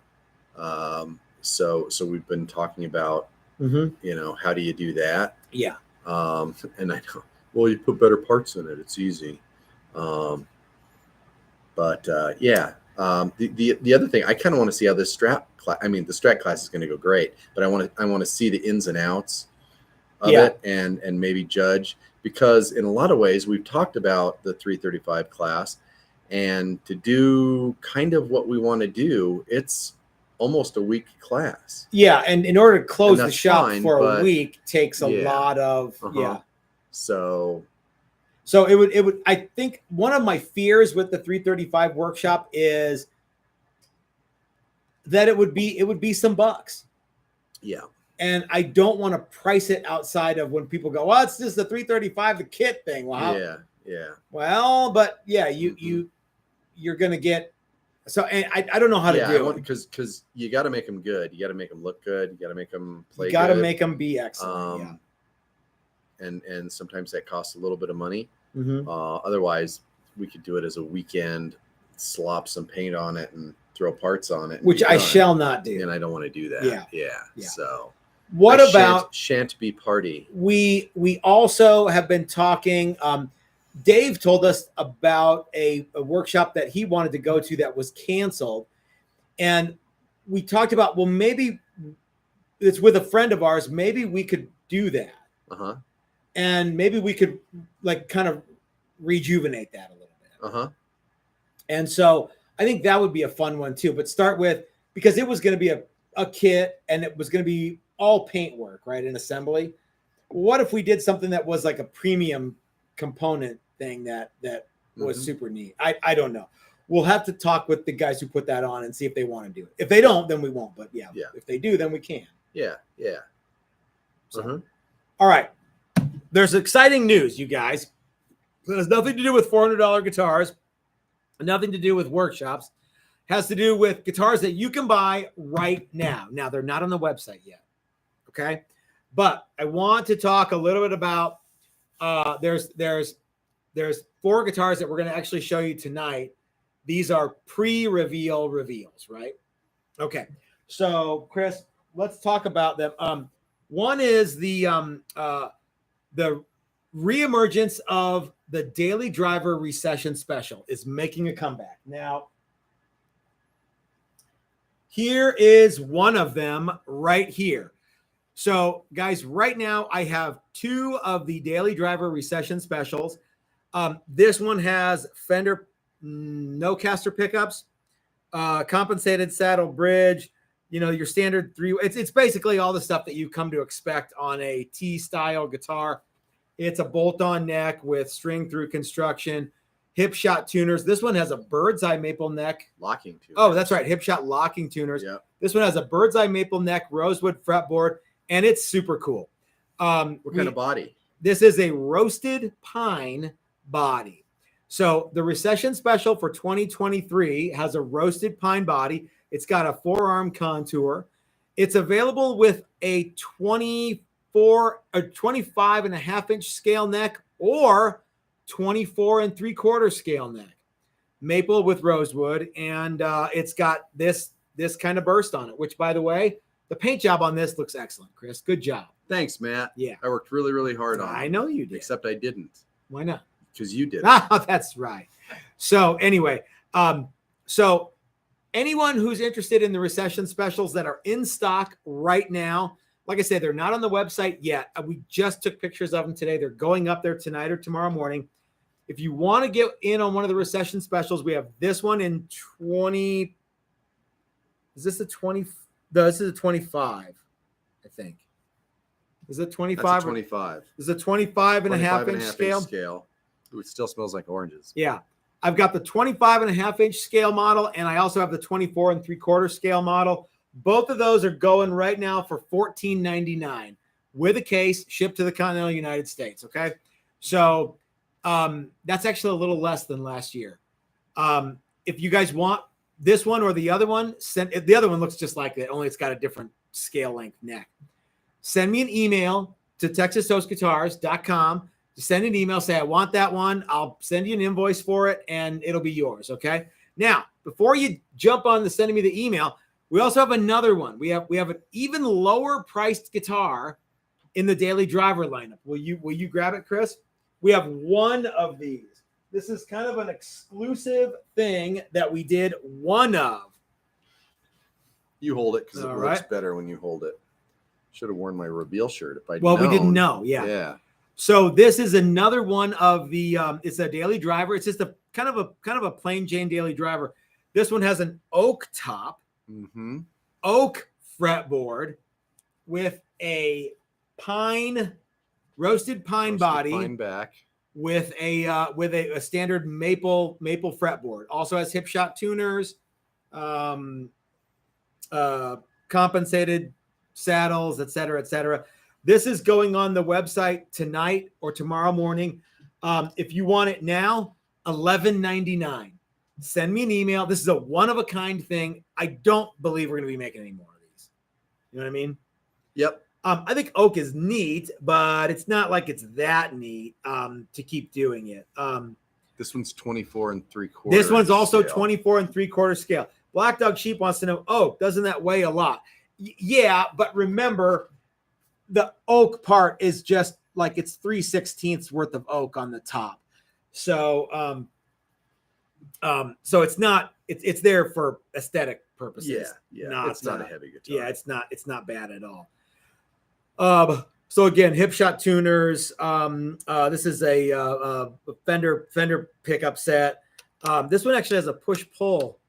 Speaker 2: So we've been talking about, you know, how do you do that?
Speaker 1: Yeah.
Speaker 2: And I know, well, you put better parts in it. It's easy. The other thing, I kind of want to see how this Strat class, the Strat class is going to go great, but I want to see the ins and outs of it and maybe judge, because in a lot of ways we've talked about the 335 class, and to do kind of what we want to do, it's almost a week class.
Speaker 1: Yeah. And in order to close the shop
Speaker 2: fine,
Speaker 1: for a week takes a lot of, So it would, I think one of my fears with the 335 workshop is that it would be some bucks.
Speaker 2: Yeah.
Speaker 1: And I don't want to price it outside of when people go, well, it's just the 335, the kit thing. Wow.
Speaker 2: Yeah.
Speaker 1: Well, but yeah, you're going to get, so and I don't know how to do it.
Speaker 2: Because you got to make them good. You got to make them look good. You got to make them play good.
Speaker 1: You got to make them be excellent.
Speaker 2: And sometimes that costs a little bit of money. Otherwise, we could do it as a weekend, slop some paint on it and throw parts on it.
Speaker 1: Which I shall not do.
Speaker 2: And I don't want to do that. Yeah. So
Speaker 1: what about
Speaker 2: shan't be party?
Speaker 1: We also have been talking. Dave told us about a workshop that he wanted to go to that was canceled. And we talked about, well, maybe it's with a friend of ours. Maybe we could do that. And maybe we could like kind of rejuvenate that a little bit. And so I think that would be a fun one too, but start with, because it was going to be a kit and it was going to be all paint work, right? In assembly. What if we did something that was like a premium component thing that was super neat? I don't know. We'll have to talk with the guys who put that on and see if they want to do it. If they don't, then we won't, but if they do, then we can. So, all right. There's exciting news, you guys. It has nothing to do with $400 guitars, nothing to do with workshops. It has to do with guitars that you can buy right now. Now, they're not on the website yet, okay? But I want to talk a little bit about, there's 4 guitars that we're going to actually show you tonight. These are pre-reveal reveals, right? Okay, so Chris, let's talk about them. One is the reemergence of the Daily Driver Recession Special is making a comeback. Now, here is one of them right here. So, guys, right now I have 2 of the Daily Driver Recession Specials. This one has Fender no caster pickups, compensated saddle bridge, you know, your standard 3. It's basically all the stuff that you come to expect on a T-style guitar. It's a bolt-on neck with string-through construction, Hipshot tuners. This one has a bird's eye maple neck.
Speaker 2: Locking tuners.
Speaker 1: Oh, that's right. Hipshot locking tuners.
Speaker 2: Yep.
Speaker 1: This one has a bird's eye maple neck, rosewood fretboard, and it's super cool.
Speaker 2: What kind of body?
Speaker 1: This is a roasted pine body. So the Recession Special for 2023 has a roasted pine body. It's got a 4-arm contour. It's available with a 25 and a half inch scale neck or 24 3/4 scale neck, maple with rosewood. And it's got this kind of burst on it, which, by the way, the paint job on this looks excellent, Chris. Good job.
Speaker 2: Thanks, Matt.
Speaker 1: Yeah.
Speaker 2: I worked really, really hard on it.
Speaker 1: I know you did.
Speaker 2: Except I didn't.
Speaker 1: Why not?
Speaker 2: Because you did.
Speaker 1: Ah, that's right. So anyway, so anyone who's interested in the Recession Specials that are in stock right now, like I said, they're not on the website yet. We just took pictures of them today. They're going up there tonight or tomorrow morning. If you want to get in on one of the recession specials, we have this one in 20. Is this the 20? No, this is a 25, I think. Is it 25?
Speaker 2: That's a 25.
Speaker 1: Is it a 25 and a half
Speaker 2: 25 and
Speaker 1: inch
Speaker 2: a half
Speaker 1: scale?
Speaker 2: scale. Ooh, it still smells like oranges.
Speaker 1: Yeah. I've got the 25 and a half inch scale model, and I also have the 24 and 3/4 scale model. Both of those are going right now for $14.99 with a case, shipped to the continental United States. Okay. So that's actually a little less than last year. If you guys want this one or the other one, the other one looks just like it, only it's got a different scale length neck. Send me an email to texastoastguitars.com. Send an email, say, I want that one. I'll send you an invoice for it, and it'll be yours, okay? Now, before you jump on to sending me the email, we also have another one. We have an even lower priced guitar in the Daily Driver lineup. Will you grab it, Chris? We have one of these. This is kind of an exclusive thing that we did one of.
Speaker 2: You hold it because it
Speaker 1: All
Speaker 2: works
Speaker 1: right.
Speaker 2: better when you hold it. Should have worn my reveal shirt if I'd
Speaker 1: Well,
Speaker 2: known.
Speaker 1: we didn't know. Yeah.
Speaker 2: Yeah.
Speaker 1: So this is another one of the. It's a Daily Driver. It's just a kind of a plain Jane Daily Driver. This one has an oak top, oak fretboard, with a roasted pine body,
Speaker 2: pine back,
Speaker 1: with a standard maple fretboard. Also has Hipshot tuners, compensated saddles, etc., etc. This is going on the website tonight or tomorrow morning. If you want it now, $11.99. Send me an email. This is a one-of-a-kind thing. I don't believe we're going to be making any more of these. You know what I mean?
Speaker 2: Yep.
Speaker 1: I think oak is neat, but it's not like it's that neat to keep doing it.
Speaker 2: This one's 24 and 3/4.
Speaker 1: This one's also
Speaker 2: scale.
Speaker 1: 24 and 3/4 scale. Black Dog Sheep wants to know, oak, doesn't that weigh a lot? Yeah, but remember, the oak part is just like it's 3/16 worth of oak on the top. So so it's not, it's there for aesthetic purposes.
Speaker 2: Yeah. It's not a heavy guitar.
Speaker 1: Yeah, it's not bad at all. So again, Hipshot tuners. This is a Fender pickup set. This one actually has a push-pull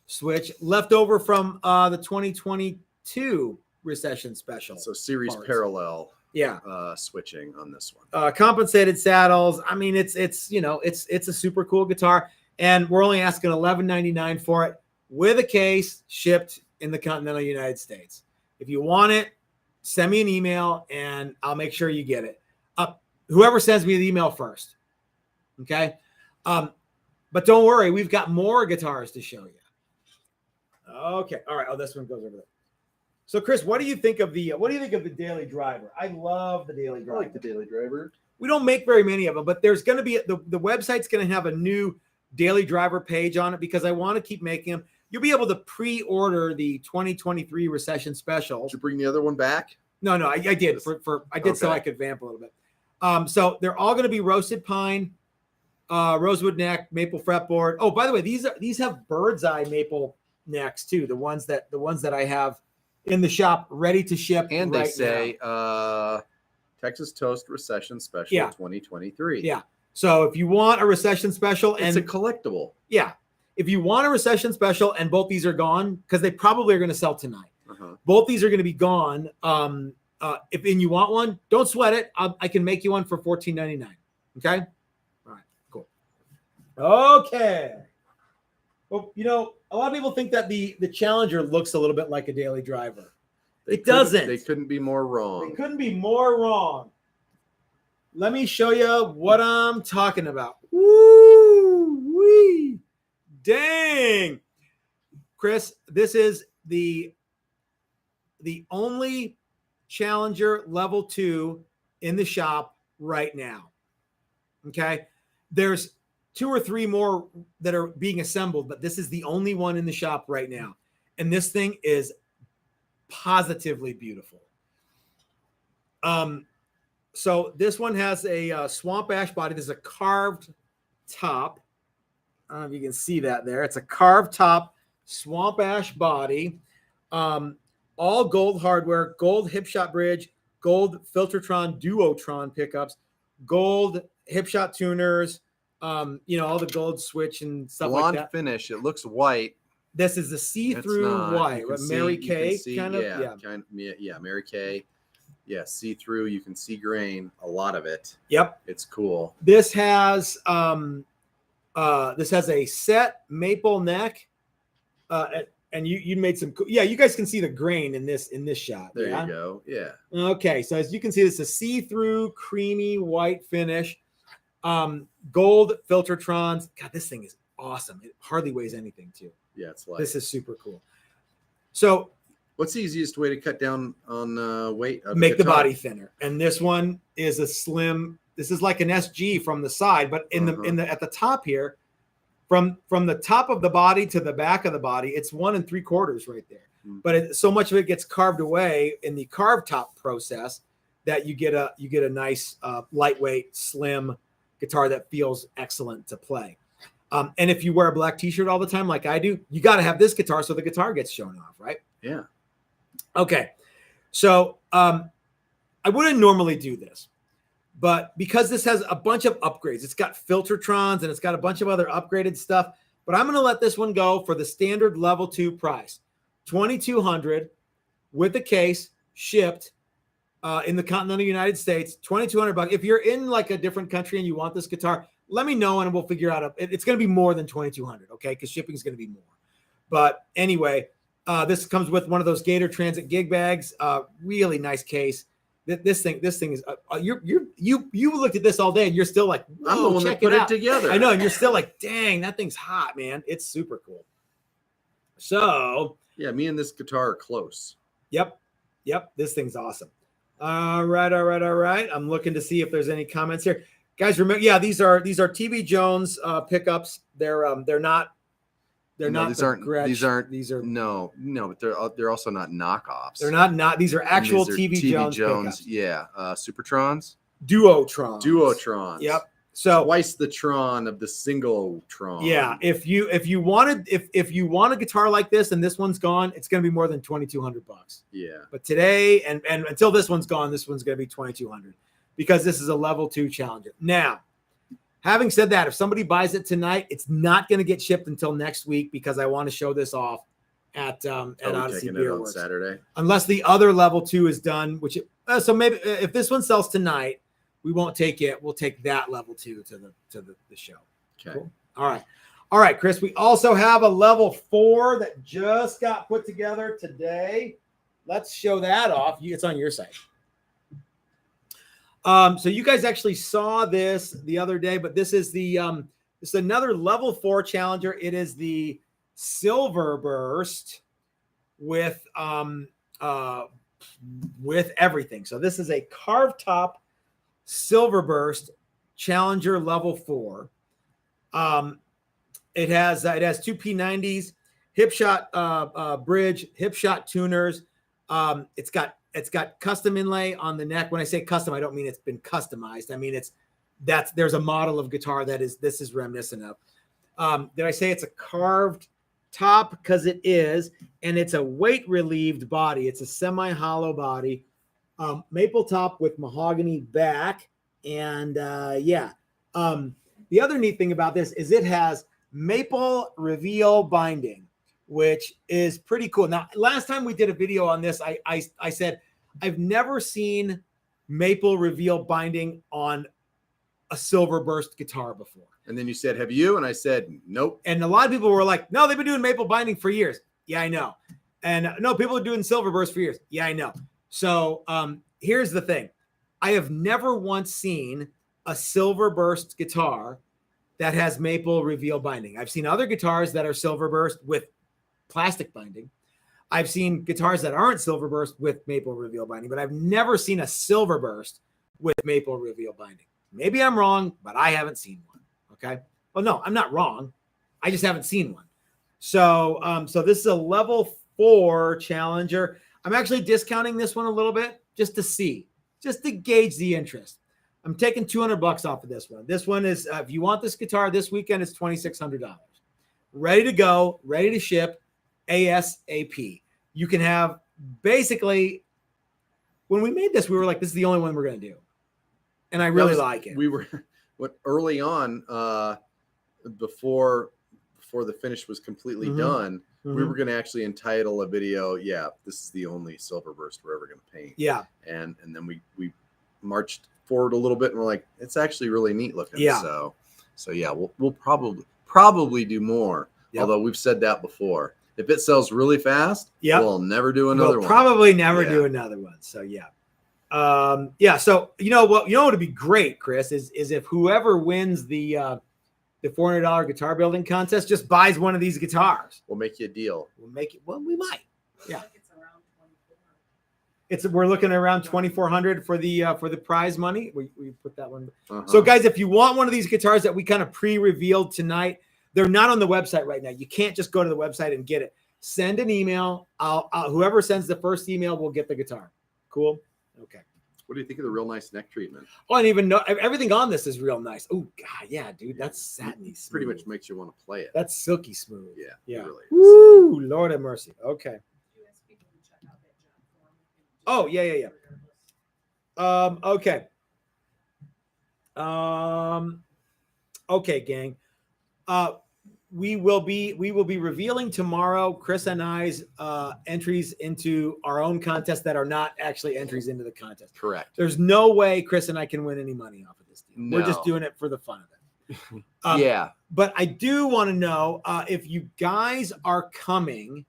Speaker 1: switch left over from the 2022 recession special.
Speaker 2: So series
Speaker 1: parts.
Speaker 2: parallel.
Speaker 1: Yeah.
Speaker 2: Switching on this one.
Speaker 1: Compensated saddles. I mean, it's a super cool guitar, and we're only asking $11.99 for it with a case, shipped in the continental United States. If you want it, send me an email and I'll make sure you get it. Whoever sends me the email first. Okay. But don't worry, we've got more guitars to show you. Okay. All right. Oh, this one goes over there. So Chris, what do you think of the Daily Driver? I love the Daily Driver.
Speaker 2: I like the Daily Driver.
Speaker 1: We don't make very many of them, but there's going to be the website's going to have a new Daily Driver page on it because I want to keep making them. You'll be able to pre-order the 2023 recession specials.
Speaker 2: Did you bring the other one back?
Speaker 1: No, I did so I could vamp a little bit. So they're all going to be roasted pine, rosewood neck, maple fretboard. Oh, by the way, these have bird's eye maple necks too. The ones that I have in the shop ready to ship.
Speaker 2: And
Speaker 1: right
Speaker 2: they say
Speaker 1: now.
Speaker 2: Texas Toast Recession Special 2023.
Speaker 1: Yeah. So if you want a recession special,
Speaker 2: it's a collectible.
Speaker 1: Yeah. If you want a recession special and both these are gone, because they probably are going to sell tonight. Both these are going to be gone. If you want one, don't sweat it. I can make you one for $14.99. Okay. All right. Cool. Okay. Well, a lot of people think that the Challenger looks a little bit like a Daily Driver. It doesn't.
Speaker 2: They couldn't be more wrong.
Speaker 1: They couldn't be more wrong. Let me show you what I'm talking about. Woo-wee. Dang. Chris, this is the only Challenger level 2 in the shop right now. Okay. There's 2 or 3 more that are being assembled, but this is the only one in the shop right now. And this thing is positively beautiful. So this one has a swamp ash body. There's a carved top. I don't know if you can see that there. It's a carved top, swamp ash body, all gold hardware, gold Hipshot bridge, gold Filtertron Duotron pickups, gold Hipshot tuners, all the gold switch and stuff
Speaker 2: Blonde
Speaker 1: like that.
Speaker 2: finish. It looks white.
Speaker 1: This is the
Speaker 2: It's
Speaker 1: see-through
Speaker 2: not.
Speaker 1: white,
Speaker 2: You can
Speaker 1: what,
Speaker 2: see-
Speaker 1: Mary
Speaker 2: you can
Speaker 1: Kay
Speaker 2: see-
Speaker 1: kind of.
Speaker 2: Mary Kay. Yeah, see through. You can see grain. A lot of it.
Speaker 1: Yep.
Speaker 2: It's cool.
Speaker 1: This has a set maple neck, and you made some. Yeah, you guys can see the grain in this shot.
Speaker 2: There
Speaker 1: yeah?
Speaker 2: you go. Yeah.
Speaker 1: Okay, so as you can see, this is a see-through, creamy white finish. Gold Filtertrons. God, this thing is awesome. It hardly weighs anything, too.
Speaker 2: Yeah, it's light.
Speaker 1: This is super cool. So,
Speaker 2: what's the easiest way to cut down on weight?
Speaker 1: Make the body thinner. And this one is a slim. This is like an SG from the side, but at the top here, from the top of the body to the back of the body, it's 1 3/4 right there. But so much of it gets carved away in the carved top process that you get a nice lightweight, slim guitar that feels excellent to play. And if you wear a black T-shirt all the time, like I do, you got to have this guitar so the guitar gets shown off, right?
Speaker 2: Yeah.
Speaker 1: Okay. So I wouldn't normally do this, but because this has a bunch of upgrades, it's got Filtertrons and it's got a bunch of other upgraded stuff. But I'm going to let this one go for the standard level 2 price, $2,200 with the case, shipped in the continental United States, $2,200. If you're in like a different country and you want this guitar, let me know and we'll figure out. It's going to be more than $2,200, okay? Because shipping is going to be more. But anyway, this comes with one of those Gator Transit gig bags. Really nice case. This thing is. You looked at this all day and you're still like,
Speaker 2: I'm the one that put it together.
Speaker 1: I know, and you're still like, dang, that thing's hot, man. It's super cool. So
Speaker 2: yeah, me and this guitar are close.
Speaker 1: Yep. This thing's awesome. All right. I'm looking to see if there's any comments here, guys. Remember, yeah, these are TB Jones pickups. They're not. They're not.
Speaker 2: These aren't. No, but they're also not knockoffs.
Speaker 1: They're not. These are actual TB Jones pickups.
Speaker 2: Yeah, Supertrons.
Speaker 1: Duotrons. Yep. So
Speaker 2: twice the Tron of the single Tron.
Speaker 1: Yeah. If you want a guitar like this and this one's gone, it's going to be more than $2,200.
Speaker 2: Yeah.
Speaker 1: But today and until this one's gone, this one's going to be $2,200 because this is a level 2 Challenger. Now, having said that, if somebody buys it tonight, it's not going to get shipped until next week because I want to show this off at Odyssey Beer Works
Speaker 2: on Saturday, unless
Speaker 1: the other level 2 is done. So maybe if this one sells tonight, we won't take it. We'll take that level 2 to the show.
Speaker 2: Okay.
Speaker 1: Cool. All right, Chris. We also have a level 4 that just got put together today. Let's show that off. It's on your site. So you guys actually saw this the other day, but this is this is another level 4 Challenger. It is the Silver Burst with everything. So this is a carved top Silver Burst Challenger level 4. It has 2 P90s, Hipshot bridge, Hipshot tuners. It's got custom inlay on the neck. When I say custom, I don't mean it's been customized. I mean there's a model of guitar this is reminiscent of. Did I say it's a carved top? Because it is, and it's a weight relieved body. It's a semi-hollow body. Maple top with mahogany back. And the other neat thing about this is it has maple reveal binding, which is pretty cool. Now, last time we did a video on this, I said, I've never seen maple reveal binding on a Silver Burst guitar before.
Speaker 2: And then you said, have you? And I said, nope.
Speaker 1: And a lot of people were like, no, they've been doing maple binding for years. Yeah, I know. And no, people are doing Silver Burst for years. Yeah, I know. So here's the thing. I have never once seen a Silver Burst guitar that has maple reveal binding. I've seen other guitars that are Silver Burst with plastic binding. I've seen guitars that aren't Silver Burst with maple reveal binding, but I've never seen a Silver Burst with maple reveal binding. Maybe I'm wrong, but I haven't seen one. Okay. Well, no, I'm not wrong. I just haven't seen one. So, so this is a level 4 Challenger. I'm actually discounting this one a little bit just to gauge the interest. I'm taking $200 off of this one. This one is, if you want this guitar this weekend, it's $2,600. Ready to go, ready to ship ASAP. You can have basically, when we made this, we were like, this is the only one we're going to do. And I really like it.
Speaker 2: We were what early on, before the finish was completely done, we were going to actually entitle a video, this is the only silver burst we're ever going to paint.
Speaker 1: Yeah.
Speaker 2: And then we marched forward a little bit, and we're like, it's actually really neat looking.
Speaker 1: Yeah.
Speaker 2: So yeah, we'll probably do more.
Speaker 1: Yep.
Speaker 2: Although we've said that before. If it sells really fast, we'll never do another one.
Speaker 1: Probably never do another one. So so you know what would be great, Chris, is if whoever wins the $400 guitar building contest just buys one of these guitars.
Speaker 2: We'll make you a deal.
Speaker 1: We might. Yeah.
Speaker 3: It's around 24.
Speaker 1: We're looking at around 2,400 for the prize money. We put that one. So guys, if you want one of these guitars that we kind of pre-revealed tonight, they're not on the website right now. You can't just go to the website and get it. Send an email. Whoever sends the first email will get the guitar. Cool. Okay.
Speaker 2: What do you think of the real nice neck treatment?
Speaker 1: Oh, I didn't even know everything on this is real nice. Oh God, yeah, dude, that's satiny smooth.
Speaker 2: Pretty much makes you want to play it.
Speaker 1: That's silky smooth.
Speaker 2: Yeah. Really is.
Speaker 1: Woo, Lord have mercy. Okay.
Speaker 3: You ask people to check out that Jamm form.
Speaker 1: Oh, yeah. Okay. Okay, gang. We will be revealing tomorrow Chris and I's entries into our own contest that are not actually entries into the contest.
Speaker 2: Correct.
Speaker 1: There's no way Chris and I can win any money off of this deal.
Speaker 2: No.
Speaker 1: We're just doing it for the fun of it. But I do want to know if you guys are coming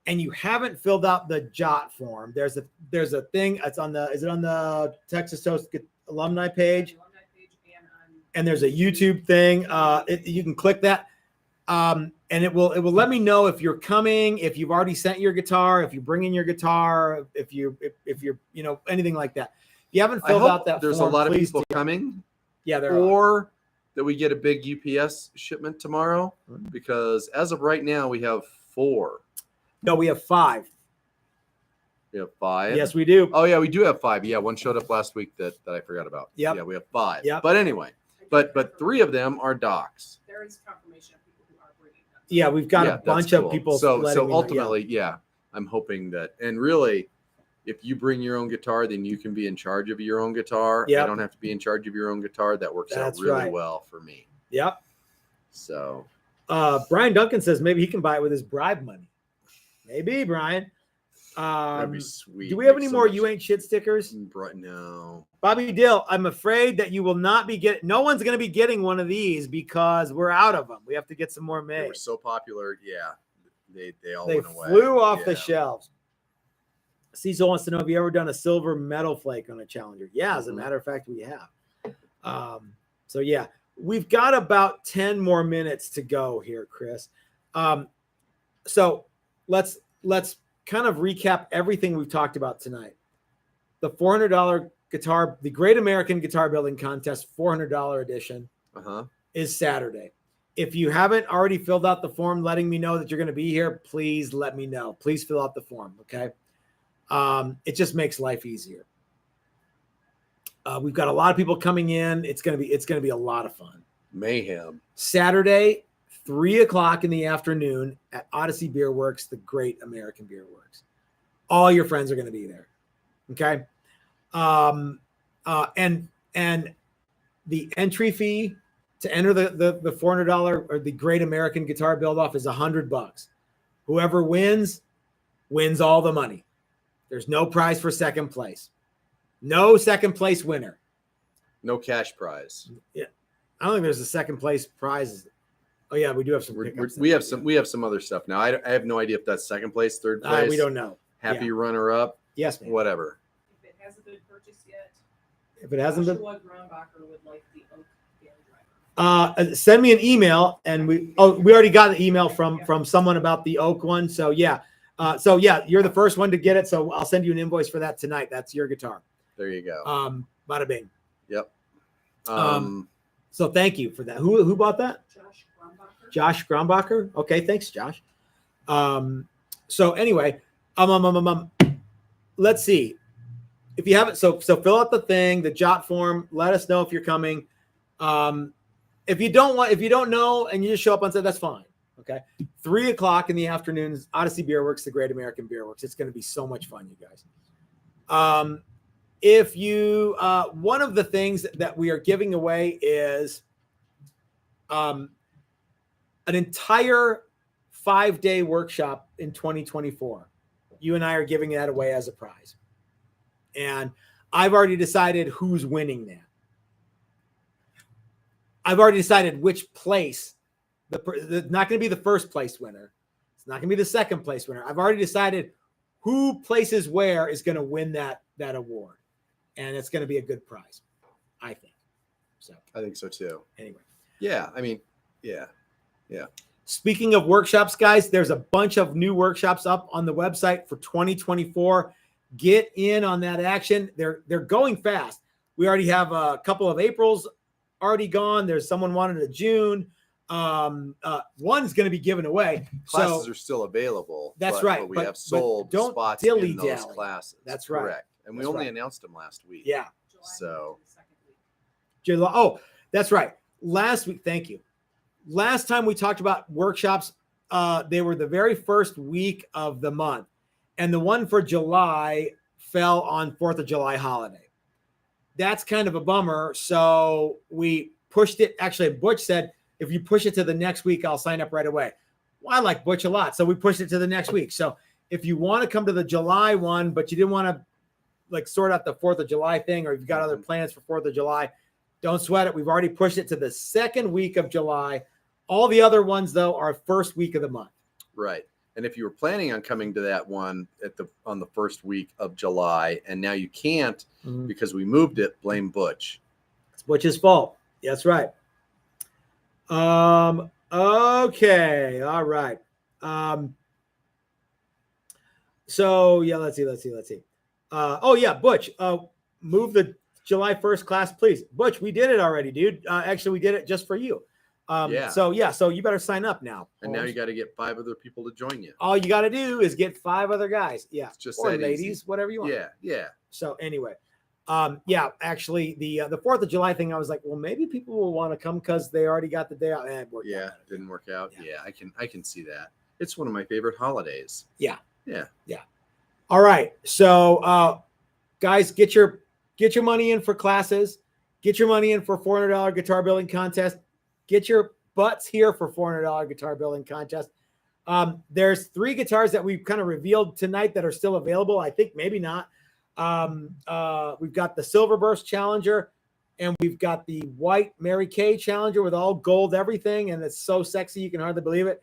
Speaker 1: and you haven't filled out the JOT form. There's a thing. Is it on the Texas Toast alumni page? And there's a YouTube thing. You can click that. And it will let me know if you're coming, if you've already sent your guitar, if you bring in your guitar, if you're anything like that. If you haven't filled out that
Speaker 2: there's
Speaker 1: form,
Speaker 2: a lot of people coming.
Speaker 1: Yeah, there
Speaker 2: are. That we get a big UPS shipment tomorrow, because as of right now we have 4.
Speaker 1: No, we have 5.
Speaker 2: We have 5.
Speaker 1: Yes, we do.
Speaker 2: Oh yeah, we do have 5. Yeah, one showed up last week that I forgot about.
Speaker 1: Yep.
Speaker 2: Yeah, we have 5.
Speaker 1: Yep.
Speaker 2: But anyway, but 3 of them are Dawgs.
Speaker 3: There is confirmation of people who are bringing them.
Speaker 1: Yeah, we've got a bunch of people.
Speaker 2: So ultimately, I'm hoping that, and really, if you bring your own guitar, then you can be in charge of your own guitar.
Speaker 1: Yep.
Speaker 2: I don't have to be in charge of your own guitar. That works out really well for me.
Speaker 1: Yep.
Speaker 2: So
Speaker 1: Brian Duncan says maybe he can buy it with his bribe money. Maybe, Brian.
Speaker 2: That'd be sweet.
Speaker 1: Do we have any more You Ain't Shit stickers?
Speaker 2: No.
Speaker 1: Bobby Dill, I'm afraid that you will not be getting, no one's going to be getting one of these because we're out of them. We have to get some more made.
Speaker 2: They were so popular. Yeah. They all
Speaker 1: they
Speaker 2: went away.
Speaker 1: flew off the shelves. Cecil wants to know, have you ever done a silver metal flake on a Challenger? Yeah, as a matter of fact, we have. So yeah, we've got about 10 more minutes to go here, Chris. So let's kind of recap everything we've talked about tonight. The $400 guitar, the Great American Guitar Building Contest $400 edition is Saturday. If you haven't already filled out the form letting me know that you're going to be here, please let me know. Please fill out the form, okay? It just makes life easier. We've got a lot of people coming in. It's going to be a lot of fun.
Speaker 2: Mayhem.
Speaker 1: Saturday, 3:00 in the afternoon at Odyssey Beer Works, the Great American Beer Works. All your friends are going to be there. Okay. And the entry fee to enter the $400 or the Great American Guitar Build Off is $100. Whoever wins all the money. There's no prize for second place. No second place winner.
Speaker 2: No cash prize.
Speaker 1: Yeah. I don't think there's a second place prize. Oh yeah, we do have some.
Speaker 2: We have some other stuff now. I have no idea if that's second place, third place.
Speaker 1: We don't know.
Speaker 2: Happy runner up.
Speaker 1: Yes, ma'am.
Speaker 2: Whatever.
Speaker 3: If it hasn't been purchased yet,
Speaker 1: if it hasn't been,
Speaker 3: Grombacher would like the Oak band driver.
Speaker 1: Send me an email, and we already got an email from someone about the Oak one. So yeah, you're the first one to get it. So I'll send you an invoice for that tonight. That's your guitar.
Speaker 2: There you go.
Speaker 1: Bada bing.
Speaker 2: Yep.
Speaker 1: So thank you for that. Who bought that? Josh Grombacher. Okay, thanks, Josh. So anyway, let's see. If you haven't, so fill out the thing, the JOT form. Let us know if you're coming. If you don't know, and you just show up on set, that's fine. Okay, 3:00 in the afternoon, Odyssey Beer Works, the Great American Beer Works. It's going to be so much fun, you guys. if you, one of the things that we are giving away is an entire 5-day workshop in 2024. You and I are giving that away as a prize. And I've already decided who's winning that. I've already decided which place, not going to be the first place winner. It's not going to be the second place winner. I've already decided who places where is going to win that award. And it's going to be a good prize, I think. So
Speaker 2: I think so too.
Speaker 1: Anyway.
Speaker 2: Yeah. I mean, yeah.
Speaker 1: Speaking of workshops, guys, there's a bunch of new workshops up on the website for 2024. Get in on that action. They're going fast. We already have a couple of Aprils already gone. There's someone wanted a June. One's going to be given away.
Speaker 2: Classes are still available.
Speaker 1: That's right.
Speaker 2: But we have sold
Speaker 1: don't
Speaker 2: spots in those
Speaker 1: dilly-dally.
Speaker 2: classes.
Speaker 1: That's right.
Speaker 2: Correct. And we
Speaker 1: That's
Speaker 2: only
Speaker 1: right.
Speaker 2: announced them last week.
Speaker 1: Yeah.
Speaker 2: So
Speaker 1: July. Oh, that's right. Last week. Thank you. Last time we talked about workshops, they were the very first week of the month. And the one for July fell on 4th of July holiday. That's kind of a bummer. So we pushed it. Actually, Butch said, if you push it to the next week, I'll sign up right away. Well, I like Butch a lot. So we pushed it to the next week. So if you want to come to the July one, but you didn't want to like sort out the 4th of July thing, or you've got other plans for 4th of July, don't sweat it. We've already pushed it to the second week of July. All the other ones, though, are first week of the month.
Speaker 2: right. And if you were planning on coming to that one on the first week of July, and now you can't because we moved it, blame Butch.
Speaker 1: It's Butch's fault. That's right. Okay. All right. So yeah, let's see. Oh yeah, Butch, move the July 1st class, please. Butch, we did it already, dude. Actually, we did it just for you.
Speaker 2: Yeah.
Speaker 1: So you better sign up now.
Speaker 2: And now you got to get 5 other people to join you.
Speaker 1: All you got to do is get 5 other guys. Yeah.
Speaker 2: It's just
Speaker 1: or
Speaker 2: that
Speaker 1: ladies,
Speaker 2: easy.
Speaker 1: whatever you want.
Speaker 2: Yeah.
Speaker 1: So anyway, yeah, actually the 4th of July thing, I was like, well, maybe people will want to come because they already got the day out.
Speaker 2: Yeah, didn't work out.
Speaker 1: Yeah.
Speaker 2: Yeah, I can see that. It's one of my favorite holidays.
Speaker 1: Yeah.
Speaker 2: Yeah.
Speaker 1: All right. So guys, get your money in for classes, get your money in for $400 guitar building contest, get your butts here for $400 guitar building contest. There's 3 guitars that we've kind of revealed tonight that are still available. I think maybe not. We've got the Silver Burst Challenger, and we've got the white Mary Kay Challenger with all gold everything, and it's so sexy you can hardly believe it.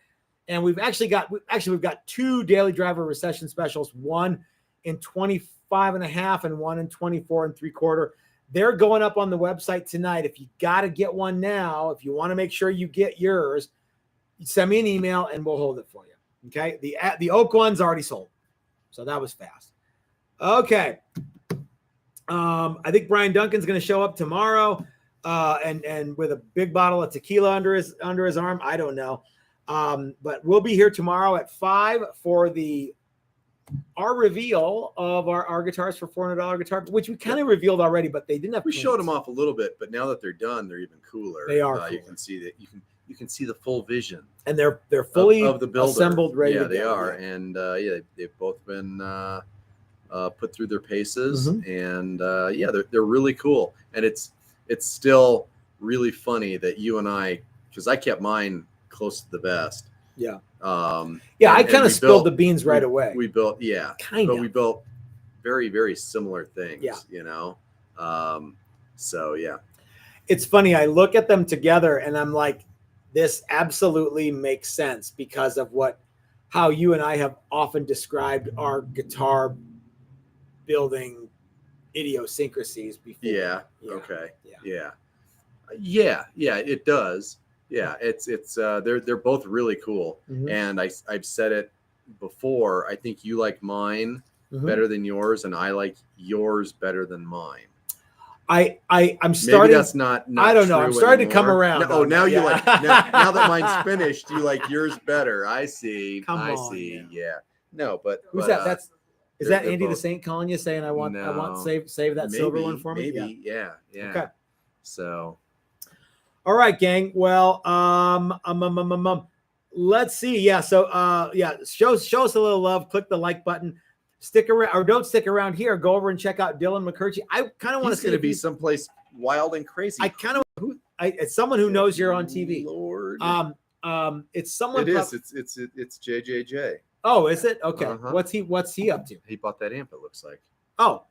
Speaker 1: And we've got 2 Daily Driver Recession specials, one in 25.5 and one in 24 3/4. They're going up on the website tonight. If you got to get one now, if you want to make sure you get yours, send me an email and we'll hold it for you. Okay. The oak one's already sold. So that was fast. Okay. I think Brian Duncan's going to show up tomorrow and with a big bottle of tequila under his arm. I don't know. But we'll be here tomorrow at 5 for our reveal of our guitars for $400 guitar, which we kind of revealed already, but they didn't have.
Speaker 2: We showed them off a little bit, but now that they're done, they're even cooler.
Speaker 1: They are.
Speaker 2: You can see that you can see the full vision,
Speaker 1: and they're fully
Speaker 2: of the builder.
Speaker 1: assembled, ready.
Speaker 2: Yeah,
Speaker 1: to
Speaker 2: they
Speaker 1: go.
Speaker 2: are, and they've both been put through their paces, and they're really cool. And it's still really funny that you and I, because I kept mine close to the vest.
Speaker 1: Yeah.
Speaker 2: I
Speaker 1: kind of spilled the beans right away.
Speaker 2: We built,
Speaker 1: but
Speaker 2: we built very, very similar things.
Speaker 1: Yeah.
Speaker 2: You know, so yeah.
Speaker 1: It's funny. I look at them together and I'm like, this absolutely makes sense because of how you and I have often described our guitar building idiosyncrasies before.
Speaker 2: Yeah. Okay.
Speaker 1: Yeah.
Speaker 2: Yeah. It does. Yeah. It's they're both really cool. And I've said it before. I think you like mine better than yours, and I like yours better than mine.
Speaker 1: I'm starting.
Speaker 2: Maybe that's not
Speaker 1: I don't know. I'm starting to come
Speaker 2: anymore.
Speaker 1: around.
Speaker 2: No, now you like now that mine's finished, you like yours better. I see.
Speaker 1: I see.
Speaker 2: Man. Yeah. No, but
Speaker 1: who's that? Is that Andy the
Speaker 2: both,
Speaker 1: Saint calling you saying I want save that
Speaker 2: maybe,
Speaker 1: silver one for me?
Speaker 2: Maybe. Yeah.
Speaker 1: Okay.
Speaker 2: So.
Speaker 1: All right, gang. Well, let's see. Yeah. So show us a little love. Click the like button. stick around or don't stick around here. Go over and check out Dylan McCurchie. I kind of want to
Speaker 2: He's going to be someplace wild and crazy.
Speaker 1: I kind of it's someone who knows you're on TV.
Speaker 2: Lord.
Speaker 1: It's someone.
Speaker 2: It is. It's JJJ.
Speaker 1: Oh, is it? Okay.
Speaker 2: Uh-huh.
Speaker 1: What's he up to?
Speaker 2: He bought that amp. It looks like.
Speaker 1: Oh,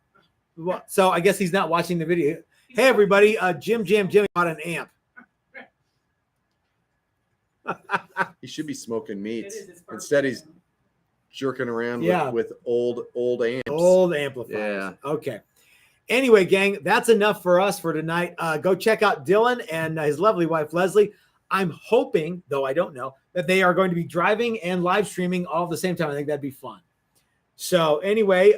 Speaker 1: well, so I guess he's not watching the video. Hey everybody, Jimmy bought an amp.
Speaker 2: He should be smoking meats.
Speaker 3: It is, it's perfect.
Speaker 2: Instead, he's jerking around with old amps.
Speaker 1: Old amplifiers.
Speaker 2: Yeah.
Speaker 1: Okay. Anyway, gang, that's enough for us for tonight. Go check out Dylan and his lovely wife, Leslie. I'm hoping, though I don't know, that they are going to be driving and live streaming all at the same time. I think that'd be fun. So anyway,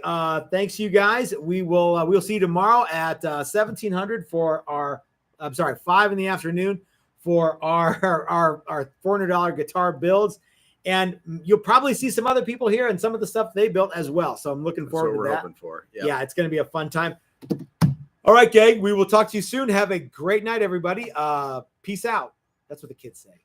Speaker 1: thanks you guys. We'll see you tomorrow at 1700 for our, 5 in the afternoon for our $400 guitar builds. And you'll probably see some other people here and some of the stuff they built as well. So I'm looking forward to that.
Speaker 2: That's what we're hoping for.
Speaker 1: Yeah, it's going to be a fun time. All right, gang, we will talk to you soon. Have a great night, everybody. Peace out. That's what the kids say.